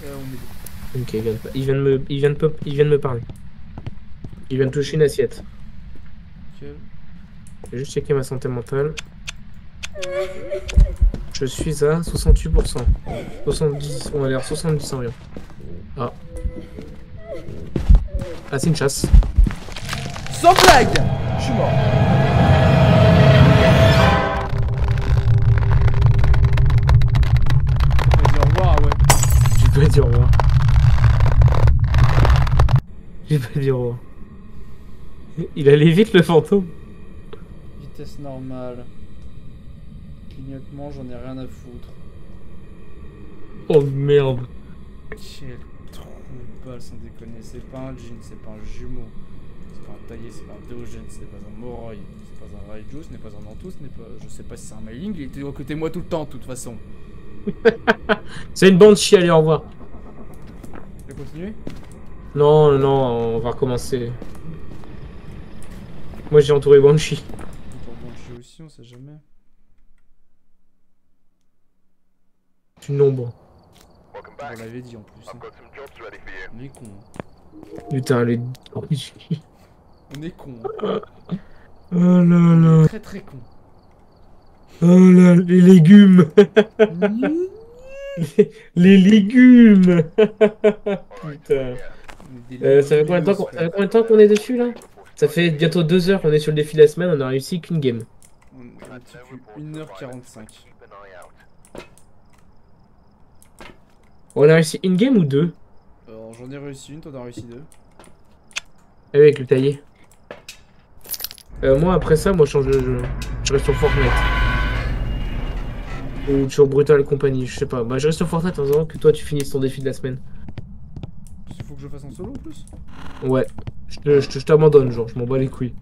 On est bon. Ok, il vient de me parler. Il vient de toucher une assiette. Nickel. Je vais juste checker ma santé mentale. Je suis à 68%. 70, on va dire 70 en rien. Ah. Ah, c'est une chasse. Sans blague! Je suis mort. On va dire au revoir, ouais. J'ai pas dit au revoir. J'ai pas dit au revoir. Il allait vite le fantôme. Vitesse normale. Clignotement, j'en ai rien à foutre. Oh merde. Quel trou de balle, sans déconner. C'est pas un Jin, c'est pas un jumeau. C'est pas un taillé, c'est pas un Théogène, c'est pas un Moroi, c'est pas un Raiju, ce n'est pas un Antou, ce n'est pas... Je sais pas si c'est un Mailing, il était à côté de moi tout le temps, de toute façon. C'est une bande chie, allez, au revoir. Je vais continuer? Non, non, non, on va recommencer. Moi j'ai entouré Banshee. Pour Banshee aussi, on sait jamais. C'est une ombre. On l'avait dit en plus. Hein. On est con. Hein. Putain, les... On est con. Hein. Oh là On là. est très très con. Oh là, les légumes. Les légumes. Putain. Ça fait combien de temps qu'on est dessus là? Ça fait bientôt 2 heures qu'on est sur le défi de la semaine, on a réussi qu'une game. On est depuis 1h45. On a réussi une game ou deux? Alors j'en ai réussi une, t'en as réussi deux. Avec le taillé. Moi après ça, moi je change de jeu. Je reste sur Fortnite. Ou sur Brutal Company, je sais pas. Bah je reste sur Fortnite en disant que toi tu finisses ton défi de la semaine. Il faut que je fasse en solo en plus? Ouais. Je t'abandonne, genre, je m'en bats les couilles.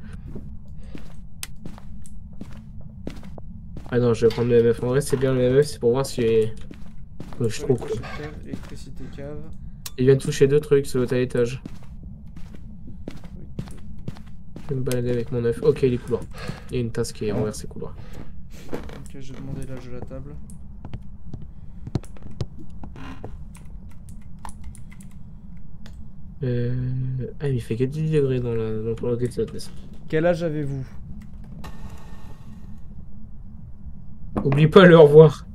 Ah non, je vais prendre le MF. En vrai, c'est bien le MF, c'est pour voir si... je suis trop cool. Électricité cave. Il vient de toucher 2 trucs sur l'autre étage. Je vais me balader avec mon œuf. Ok, les couloirs. Il y a une tasse qui est envers ces couloirs. Ok, je vais demander l'âge de la table. Ah, il fait que 10 degrés dans le roquette. Quel âge avez-vous? Oublie pas le au revoir.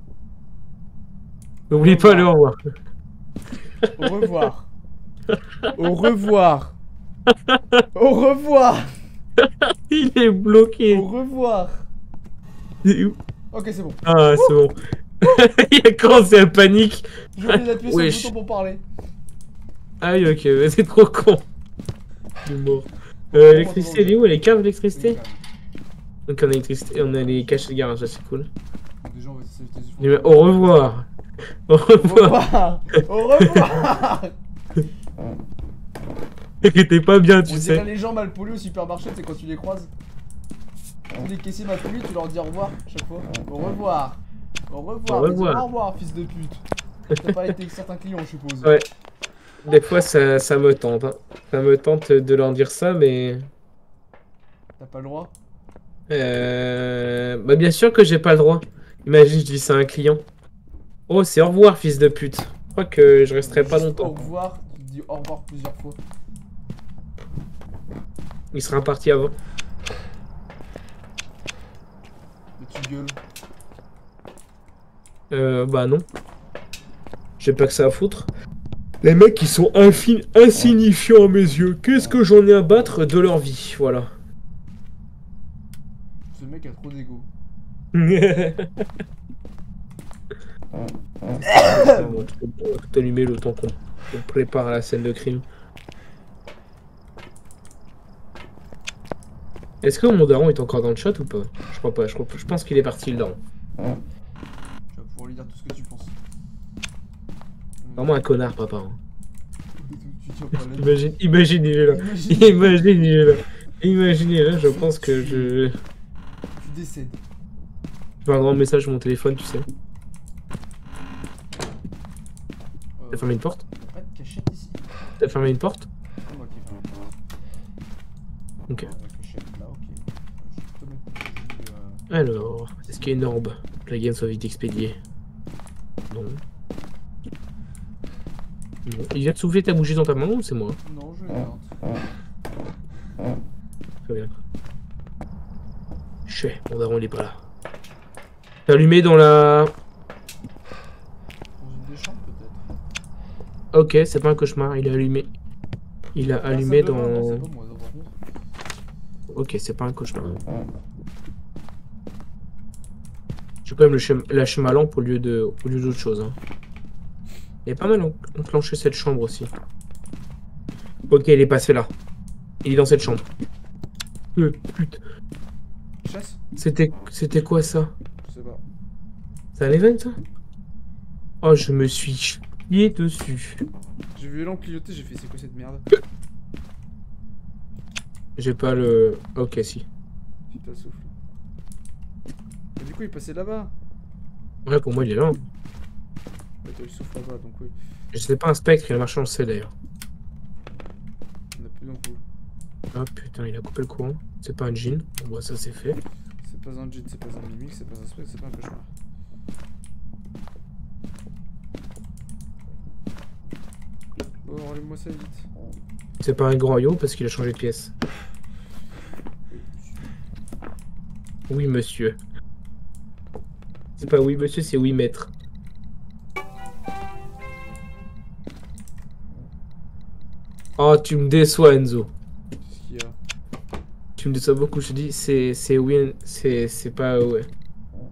Oublie pas le au revoir. Au revoir. Au revoir. Au revoir. Il est bloqué. Au revoir. Il est où? Ok, c'est bon. Ah, c'est bon. Il a commencé à panique. J'ai oublié d'appuyer sur le bouton pour parler. Ah oui, ok, c'est trop con. Il est mort. L'électricité, elle est où? Elle est cave, l'électricité? Donc on a l'électricité, on a les caches de garage, ça c'est cool. Déjà, on va essayer Au revoir. Au revoir. Au revoir. T'es pas bien, tu On sais. dirait les gens mal polis au supermarché, c'est quand tu les croises. Tous les caissiers mal polis, tu leur dis au revoir chaque fois. Au revoir. Au revoir. Au revoir. Dis au revoir, fils de pute. T'as pas été avec certains clients, je suppose. Ouais. Des fois, ça me tente. Hein. Ça me tente de leur dire ça, mais... T'as pas le droit? Bah bien sûr que j'ai pas le droit. Imagine, je dis ça à un client. Oh, c'est au revoir, fils de pute. Je crois que je resterai pas Juste longtemps. Au revoir, tu te dis au revoir plusieurs fois. Il sera parti avant. Mais tu gueules. Bah non. J'ai pas que ça à foutre. Les mecs, ils sont insignifiants à mes yeux. Qu'est-ce que j'en ai à battre de leur vie? Voilà. Ce mec a trop d'ego. On va t'allumer le temps qu'on prépare la scène de crime. Est-ce que mon daron est encore dans le chat ou pas? Je crois pas, je pense qu'il est parti le daron. Tu vas pouvoir lui dire tout ce que tu penses. Vraiment un connard, papa. Hein. Tu tiens pas la tête. Imagine, il est là. Imagine, il est là. Imagine, il est là, je pense que je... Tu décèdes. Je fais un grand message sur mon téléphone, tu sais. T'as fermé une porte? Y'a pas de cachette ici. T'as fermé une porte? Oh, ok, Ok. La cachette là, ok. Je vais te mettre Alors, est-ce qu'il y a une orbe? Que la game soit vite expédiée. Non. Non. Il vient de souffler ta bougie dans ta main ou c'est moi? Non, je garde. Très bien. Chais, mon daron il est pas là. T'as allumé dans la... Dans une des chambres peut-être. Ok, c'est pas un cauchemar, il est allumé. Il a allumé dans... Non, c'est pas moi, non, par contre. Ok, c'est pas un cauchemar. J'ai quand même lâché ma lampe au lieu d'autre chose. Hein. Il est pas mal enclenché cette chambre aussi. Ok, il est passé là. Il est dans cette chambre. Putain. Chasse? C'était quoi ça? Je sais pas. C'est un event ça? Oh, je me suis chié dessus. J'ai vu l'élan clignoter, j'ai fait c'est quoi cette merde? J'ai pas le... Ok, si. Putain, souffle. Mais du coup, il passait là-bas. Ouais, pour moi, il est là. Hein. Ouais, t'as eu le souffle là-bas, donc oui. C'est pas un spectre, il a marché en C d'ailleurs. On a plus d'un coup. Ah putain, il a coupé le courant. C'est pas un jean. Bon, bah, ça c'est fait. C'est pas un jean, c'est pas un mimique, c'est pas un spectre, c'est pas un cauchemar. Relève-moi ça vite. C'est pas un grand yo parce qu'il a changé de pièce. Oui, monsieur. C'est pas oui, monsieur, c'est oui, maître. Oh, tu me déçois, Enzo. Qu'est-ce qu'il y a? Tu me déçois beaucoup, je te dis, c'est oui, c'est pas ouais.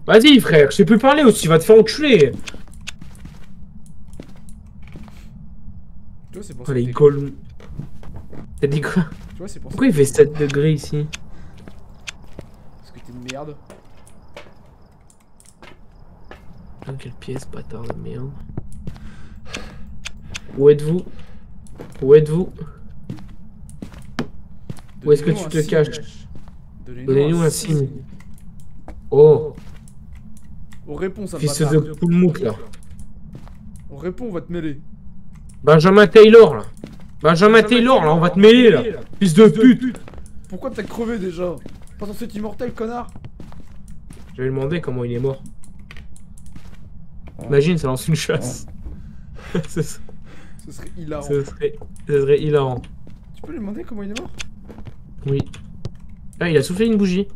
Vas-y, frère, je sais plus parler aussi, va te faire enculer. Tu vois, c'est pour Oh, ça que les t'es- golems. T'as dit quoi? Tu vois, c'est pour ça Pourquoi il fait 7 degrés ici? parce que t'es une merde. Dans quelle pièce, bâtard de merde? Où êtes-vous? Où êtes-vous? Où est-ce que Donnez-nous tu un te signe. caches? Donnez-nous Donnez-nous un signe. Oh, On répond, ça fils bâtard. de poulmout là. On répond, on va te mêler. Benjamin Taylor là. Benjamin Taylor là, on va te mêler là. Fils de pute. Pourquoi t'as crevé déjà? Pas censé être immortel, connard. Je vais lui demander comment il est mort. Imagine, ça lance une chasse. ce, Ce serait hilarant. ce serait hilarant. Tu peux lui demander comment il est mort? Oui. Ah, il a soufflé une bougie.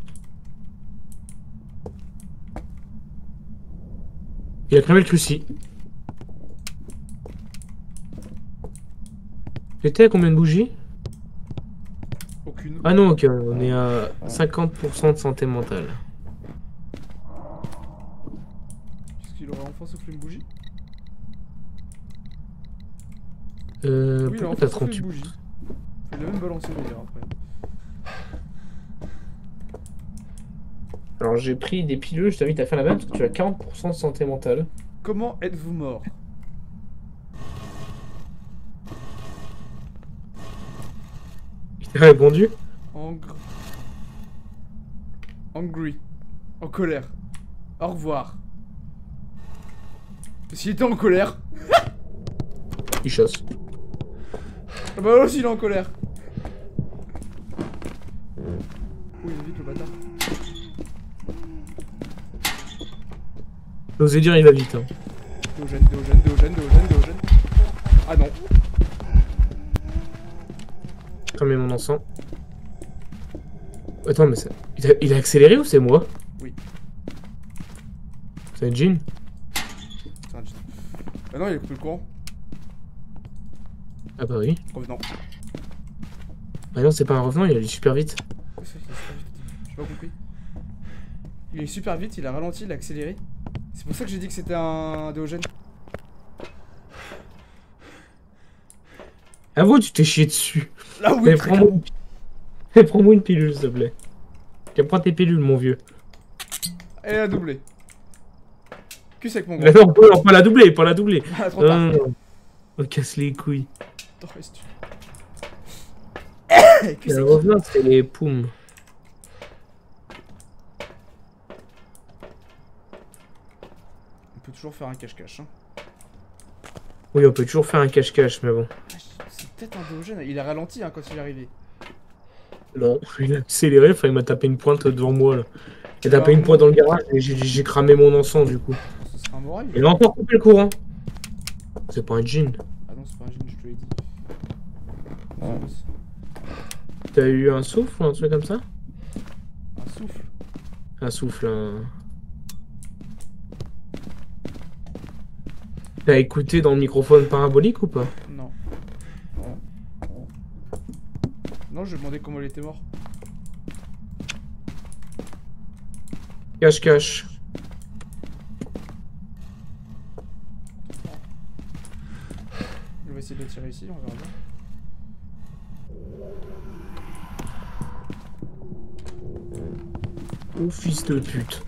Il a cramé le cruci. J'étais à combien de bougies? Aucune. Ah non, ok, on est à 50% de santé mentale. Est-ce qu'il aurait enfin soufflé une bougie? Oui, il a Pourquoi enfin t'as soufflé 38? une bougie. Il a même balancé d'ailleurs après. Alors j'ai pris des pilules, je t'invite à faire la même parce que tu as 40% de santé mentale. Comment êtes-vous mort? Il t'a répondu? Angry. En colère. Au revoir. S'il était en colère. Il chasse. Ah bah aussi il est en colère. Oui, vite le bâtard. J'osais dire il va vite. Hein. Déogène. Ah non. Cramer mon encens. Attends, mais ça... il a accéléré ou c'est moi? Oui. C'est un jean? C'est un jean. Bah non, il a coupé le courant. Ah bah oui. Revenant. Ah non, c'est pas un revenant, il allait super vite. J'ai pas compris. Il est super vite, il a ralenti, il a accéléré. C'est pour ça que j'ai dit que c'était un Déogène. Avoue, tu t'es chié dessus. Là oui, très clairement. Prends-moi une pilule, s'il te plaît. Tiens, prends tes pilules, mon vieux. Elle a doublé. Cul sec, mon Mais gars. non, pas la doubler, pas la doubler. Ah, trop tard. Non. On casse les couilles. Attends, reste. Cul Le sec. revenant, c'est les poums. On peut toujours faire un cache-cache. Hein. Oui, on peut toujours faire un cache-cache, mais bon. C'est peut-être un Déogène. Il a ralenti hein, quand il est arrivé. Non, il a accéléré, enfin, il m'a tapé une pointe devant moi, là. Il a tapé Ah, une pointe dans le garage et j'ai cramé mon encens, du coup. Ce serait un moral. Il a encore coupé le courant. C'est pas un jean. Ah non, c'est pas un jean, je te l'ai dit. T'as eu un souffle ou un truc comme ça? Un souffle. Un souffle, un... T'as écouté dans le microphone parabolique ou pas? Non. Non, je lui ai demandé comment il était mort. Cache-cache. Je vais essayer de le tirer ici, on verra bien. Oh fils de pute.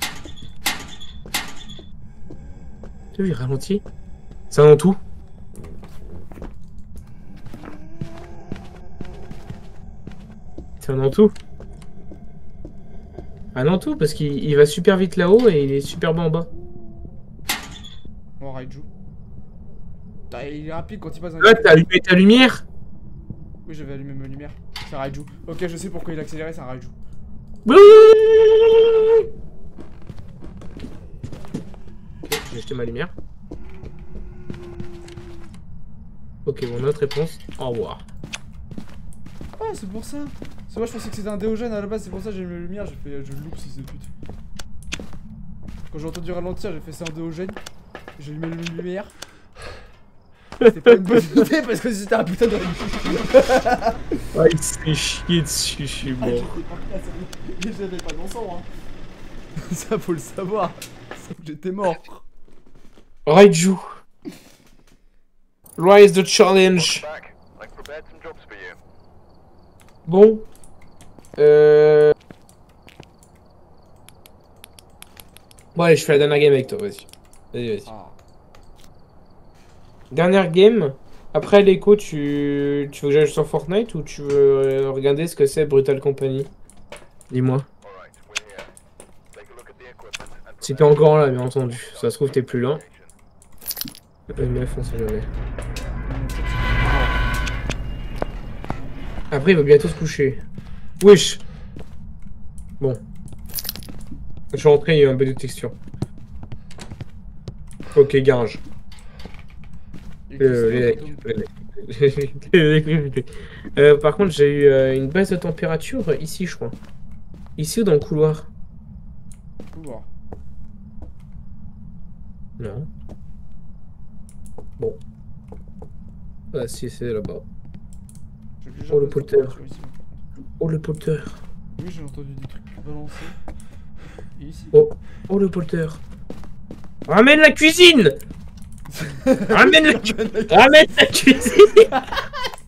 T'as vu, il ralentit? Ça dans tout? C'est un tout? Ah non tout, parce qu'il va super vite là-haut et il est super bas en bas. Bon, Raiju. Il est rapide quand il passe dans Là, t'as allumé ta lumière? Oui, j'avais allumé ma lumière. C'est un Raiju. Ok, je sais pourquoi il a accéléré, c'est un Raiju. Ok, j'ai jeté ma lumière. Ok, bon, notre réponse, au revoir. Ah, c'est pour ça. C'est moi, je pensais que c'était un déogène à la base, c'est pour ça que j'ai mis la lumière, j'ai fait je loupe si c'est pute. Quand j'ai entendu ralentir, j'ai fait c'est un déogène. J'ai allumé la lumière. C'était pas une bonne idée parce que c'était un putain de. Ah, il s'est chié dessus, je suis Ah, mort. j'avais pas d'encens, hein. Ça faut le savoir. Sauf que j'étais mort. Raiju. Rise the challenge. Bon. Bon, allez, je fais la dernière game avec toi, vas-y. Vas-y. Ah. Dernière game. Après l'écho, tu veux que j'aille sur Fortnite ou tu veux regarder ce que c'est Brutal Company? Dis-moi. Si t'es encore là, bien entendu. Ça se trouve, t'es plus là. Meuf, on sait jamais. Après, il va bientôt se coucher. Wesh. Bon. Je suis rentré, il y a eu un peu de texture. Ok, garage. Par contre, j'ai eu une baisse de température ici, je crois. Ici ou dans le couloir? Couloir. Non. Bon. Ah si, c'est là-bas. Oh, le porteur. Oh, le porteur. Oui, j'ai entendu des trucs balancer. Et ici. Oh, oh, le porteur. Ramène la cuisine. Ramène la cuisine. Ramène la cuisine.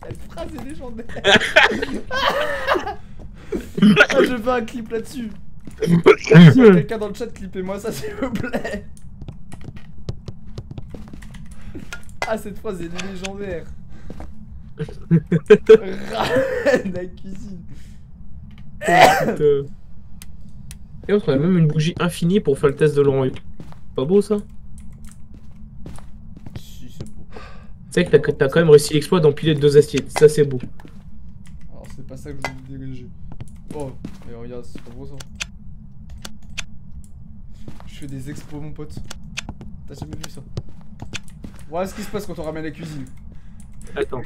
Cette phrase est légendaire. Ah, je veux un clip là-dessus. Si y a quelqu'un dans le chat, clippez-moi ça s'il vous plaît. Ah, cette phrase est légendaire. Ramène la cuisine. Et on a même une bougie infinie pour faire le test de Laurent. Pas beau ça? Si, c'est beau. Tu sais que t'as quand même réussi l'exploit d'empiler 2 assiettes. Ça, c'est beau. Alors, c'est pas ça que je voulais dégager. Oh, mais regarde, c'est pas beau ça. Je fais des expos, mon pote. T'as jamais vu ça? Voilà ce qui se passe quand on ramène la cuisine. Attends.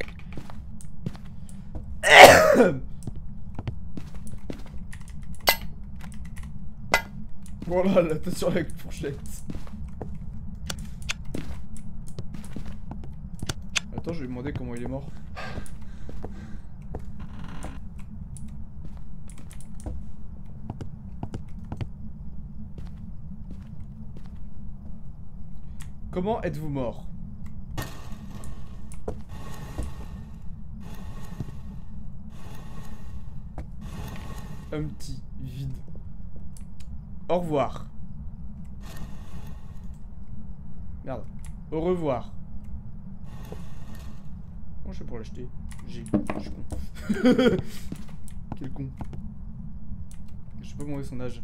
Voilà, la tête sur la fourchette. Attends, je vais lui demander comment il est mort. Comment êtes-vous mort? Empty, vide. Au revoir. Merde. Au revoir. Comment je fais pour l'acheter? Je suis con. Quel con. Je sais pas comment est son âge.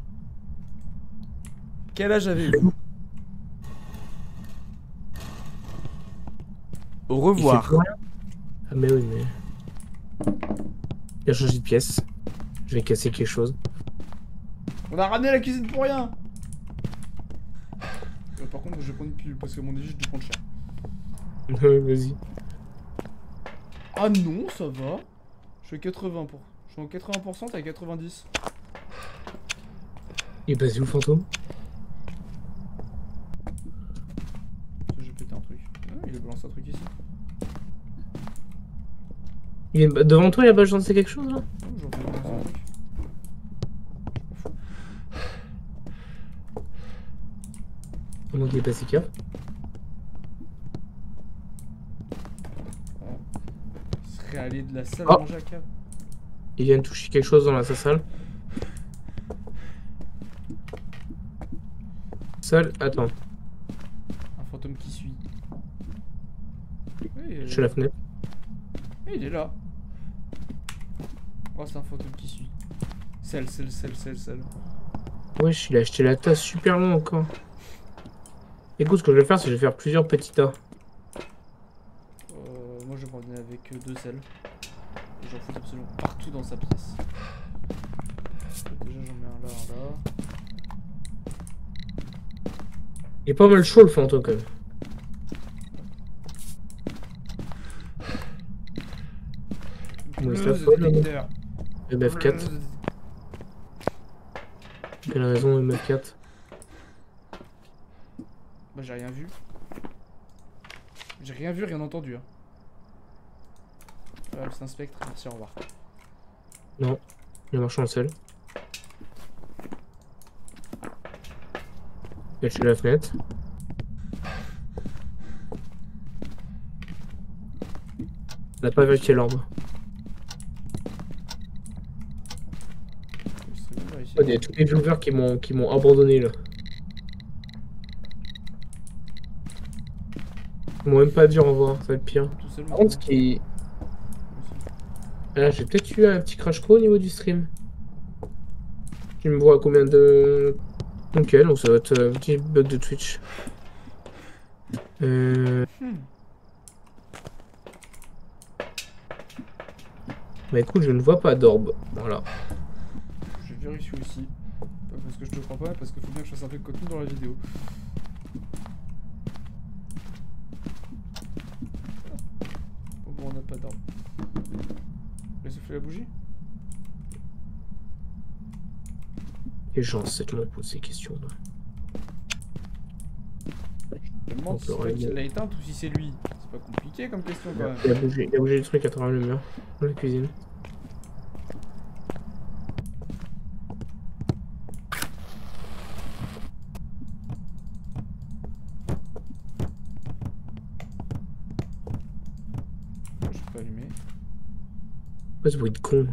Quel âge avez-vous? Au revoir. Ah mais oui, mais... Il a changé de pièce. Je vais casser quelque chose. On a ramené la cuisine pour rien. Par contre, je vais prendre une pilule parce que mon avis, je vais prendre cher. Vas-y. Ah non, ça va. Je suis à 80%. Je suis en 80%, t'es à 90%. Il est passé où le fantôme? J'ai pété un truc. Ah, il a balancé un truc ici. Il est... Devant toi, il a balancé quelque chose là? Oh, j'ai envie de balancer un truc. Comment il est passé cave? Il serait allé de la salle Oh. à manger à cave. Il vient de toucher quelque chose dans sa salle. Salle, attends. Un fantôme qui suit. Oui, Je suis à la fenêtre. Oui, il est là. Oh, c'est un fantôme qui suit. Celle. Wesh, il a acheté la tasse super long encore. Écoute, ce que je vais faire, c'est que je vais faire plusieurs petits tas. Moi, je vais m'en avec 2 selles. Et j'en fous absolument partout dans sa pièce. Déjà, j'en mets un là. Il est pas mal chaud le fantôme quand même. Comment ça s'appelle MF4. Quelle raison MF4? Bah j'ai rien vu. J'ai rien vu, rien entendu. Hein. Voilà, c'est un spectre, merci, au revoir. Non, il marche en seul. Il est chez la fenêtre. On n'a pas vérifié l'orbe. Il y a tous les viewers qui m'ont abandonné là. Ils m'ont même pas dit au revoir, ça va être pire. Par contre, ce qui... Ah, j'ai peut-être eu un petit crash co au niveau du stream. Tu me vois à combien de... Ok, donc ça va être un petit bug de Twitch. Bah écoute, je ne vois pas d'orbe. Voilà. Je vérifie aussi. Pas parce que je te crois pas, parce qu'il faut bien que je fasse un peu de contenu dans la vidéo. Oh bon, on n'a pas d'orbe. Laisse souffler la bougie. Les gens, c'est tout le monde pose ces questions. Je me demande si c'est lui qui l'a éteinte ou si c'est lui. C'est pas compliqué comme question quand même. Il a bougé le truc à travers le mur. Dans la cuisine. Je peux pas allumer. Pourquoi ce bruit de con?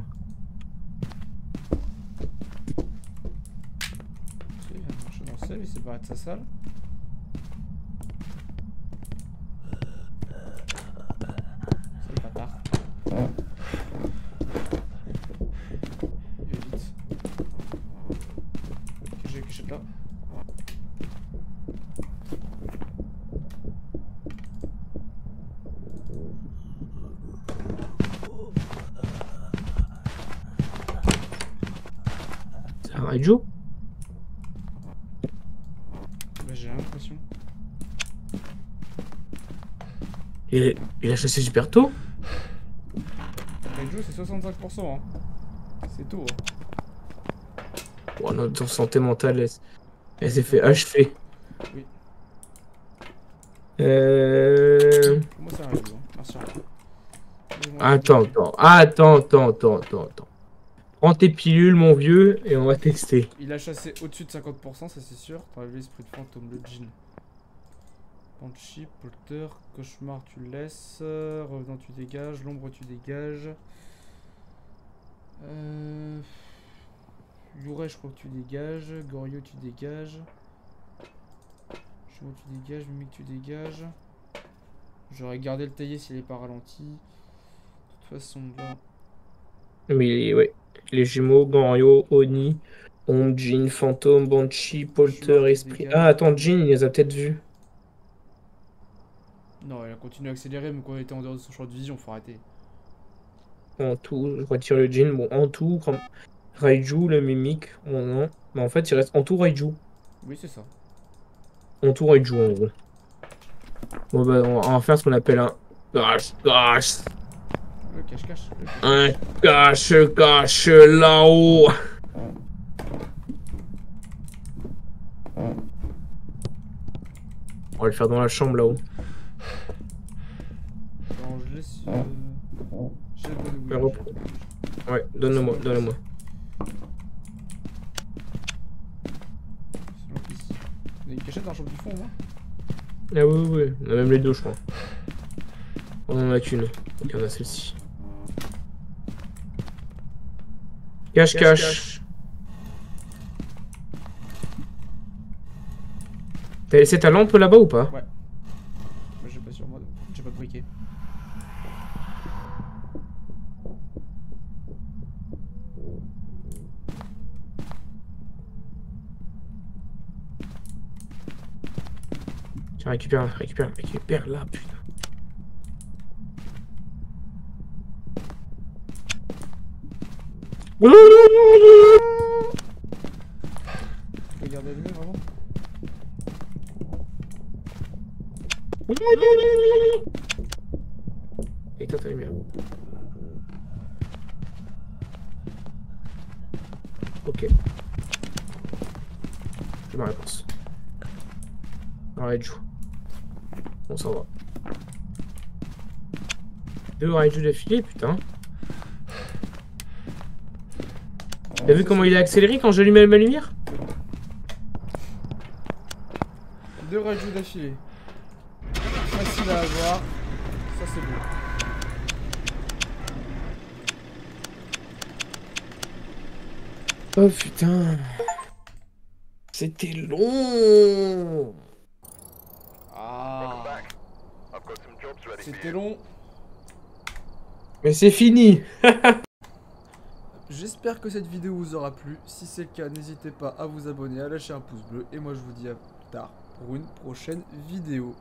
Il vient de marcher dans le sel, il s'est barré de sa salle. C'est le bâtard. Il va vite. J'ai caché là. C'est un Raiju? Bah, j'ai l'impression. Il a chassé super tôt? Raiju c'est 65%. Hein. C'est tôt. Hein. Oh, notre santé mentale, elle s'est fait achever. Oui. Pour moi c'est un Raiju. Hein. Merci. Attends. Prends tes pilules, mon vieux, et on va tester. Il a chassé au-dessus de 50%, ça c'est sûr. T'as enlevé l'esprit de fantôme, le djinn. Banshee, polter, cauchemar, tu laisses. Revenant, tu dégages. L'ombre, tu dégages. Youray, je crois que tu dégages. Gorio, tu dégages. Jumeau, tu dégages. Mimic, tu dégages. J'aurais gardé le taillé s'il est pas ralenti. De toute façon, là. Mais ouais, les jumeaux, Ganryo, Oni, Ombre, Jin, Fantôme, Banshee, Polter, Esprit. Ah, attends, Jin, il les a peut-être vus. Non, il a continué à accélérer, mais quand il était en dehors de son champ de vision, faut arrêter. En tout, je retire le Jin. Bon, en tout, Raiju, le Mimic. Bon, non. Mais en fait, il reste en tout Raiju. Oui, c'est ça. En tout Raiju, en gros. Bon, bah, on va faire ce qu'on appelle un cache-cache. Le cache-cache. Un cache-cache là-haut. On va le faire dans la chambre là-haut. Alors, je laisse. J'ai le bon de Ouais, donne-le-moi. Il y a une cachette dans la chambre du fond, moi. Ah oui. On a même les deux, je crois. On en a qu'une. Il y en a celle-ci. Cache-cache. T'as laissé ta lampe là-bas ou pas? Ouais. Moi, j'ai pas sur moi. J'ai pas de briquet. Tiens, récupère là, putain. Tu peux garder allumé vraiment? Et toi, t'as lumière. Ok. C'est ma réponse. Raiju. On s'en va. 2 Raiju d'affilée, putain. T'as vu comment il a accéléré quand j'allumais ma lumière? 2 Raiju d'affilée. Facile à avoir. Ça c'est beau. Oh putain. C'était long. Ah. C'était long. Mais c'est fini. J'espère que cette vidéo vous aura plu. Si c'est le cas, n'hésitez pas à vous abonner, à lâcher un pouce bleu. Et moi je vous dis à plus tard pour une prochaine vidéo.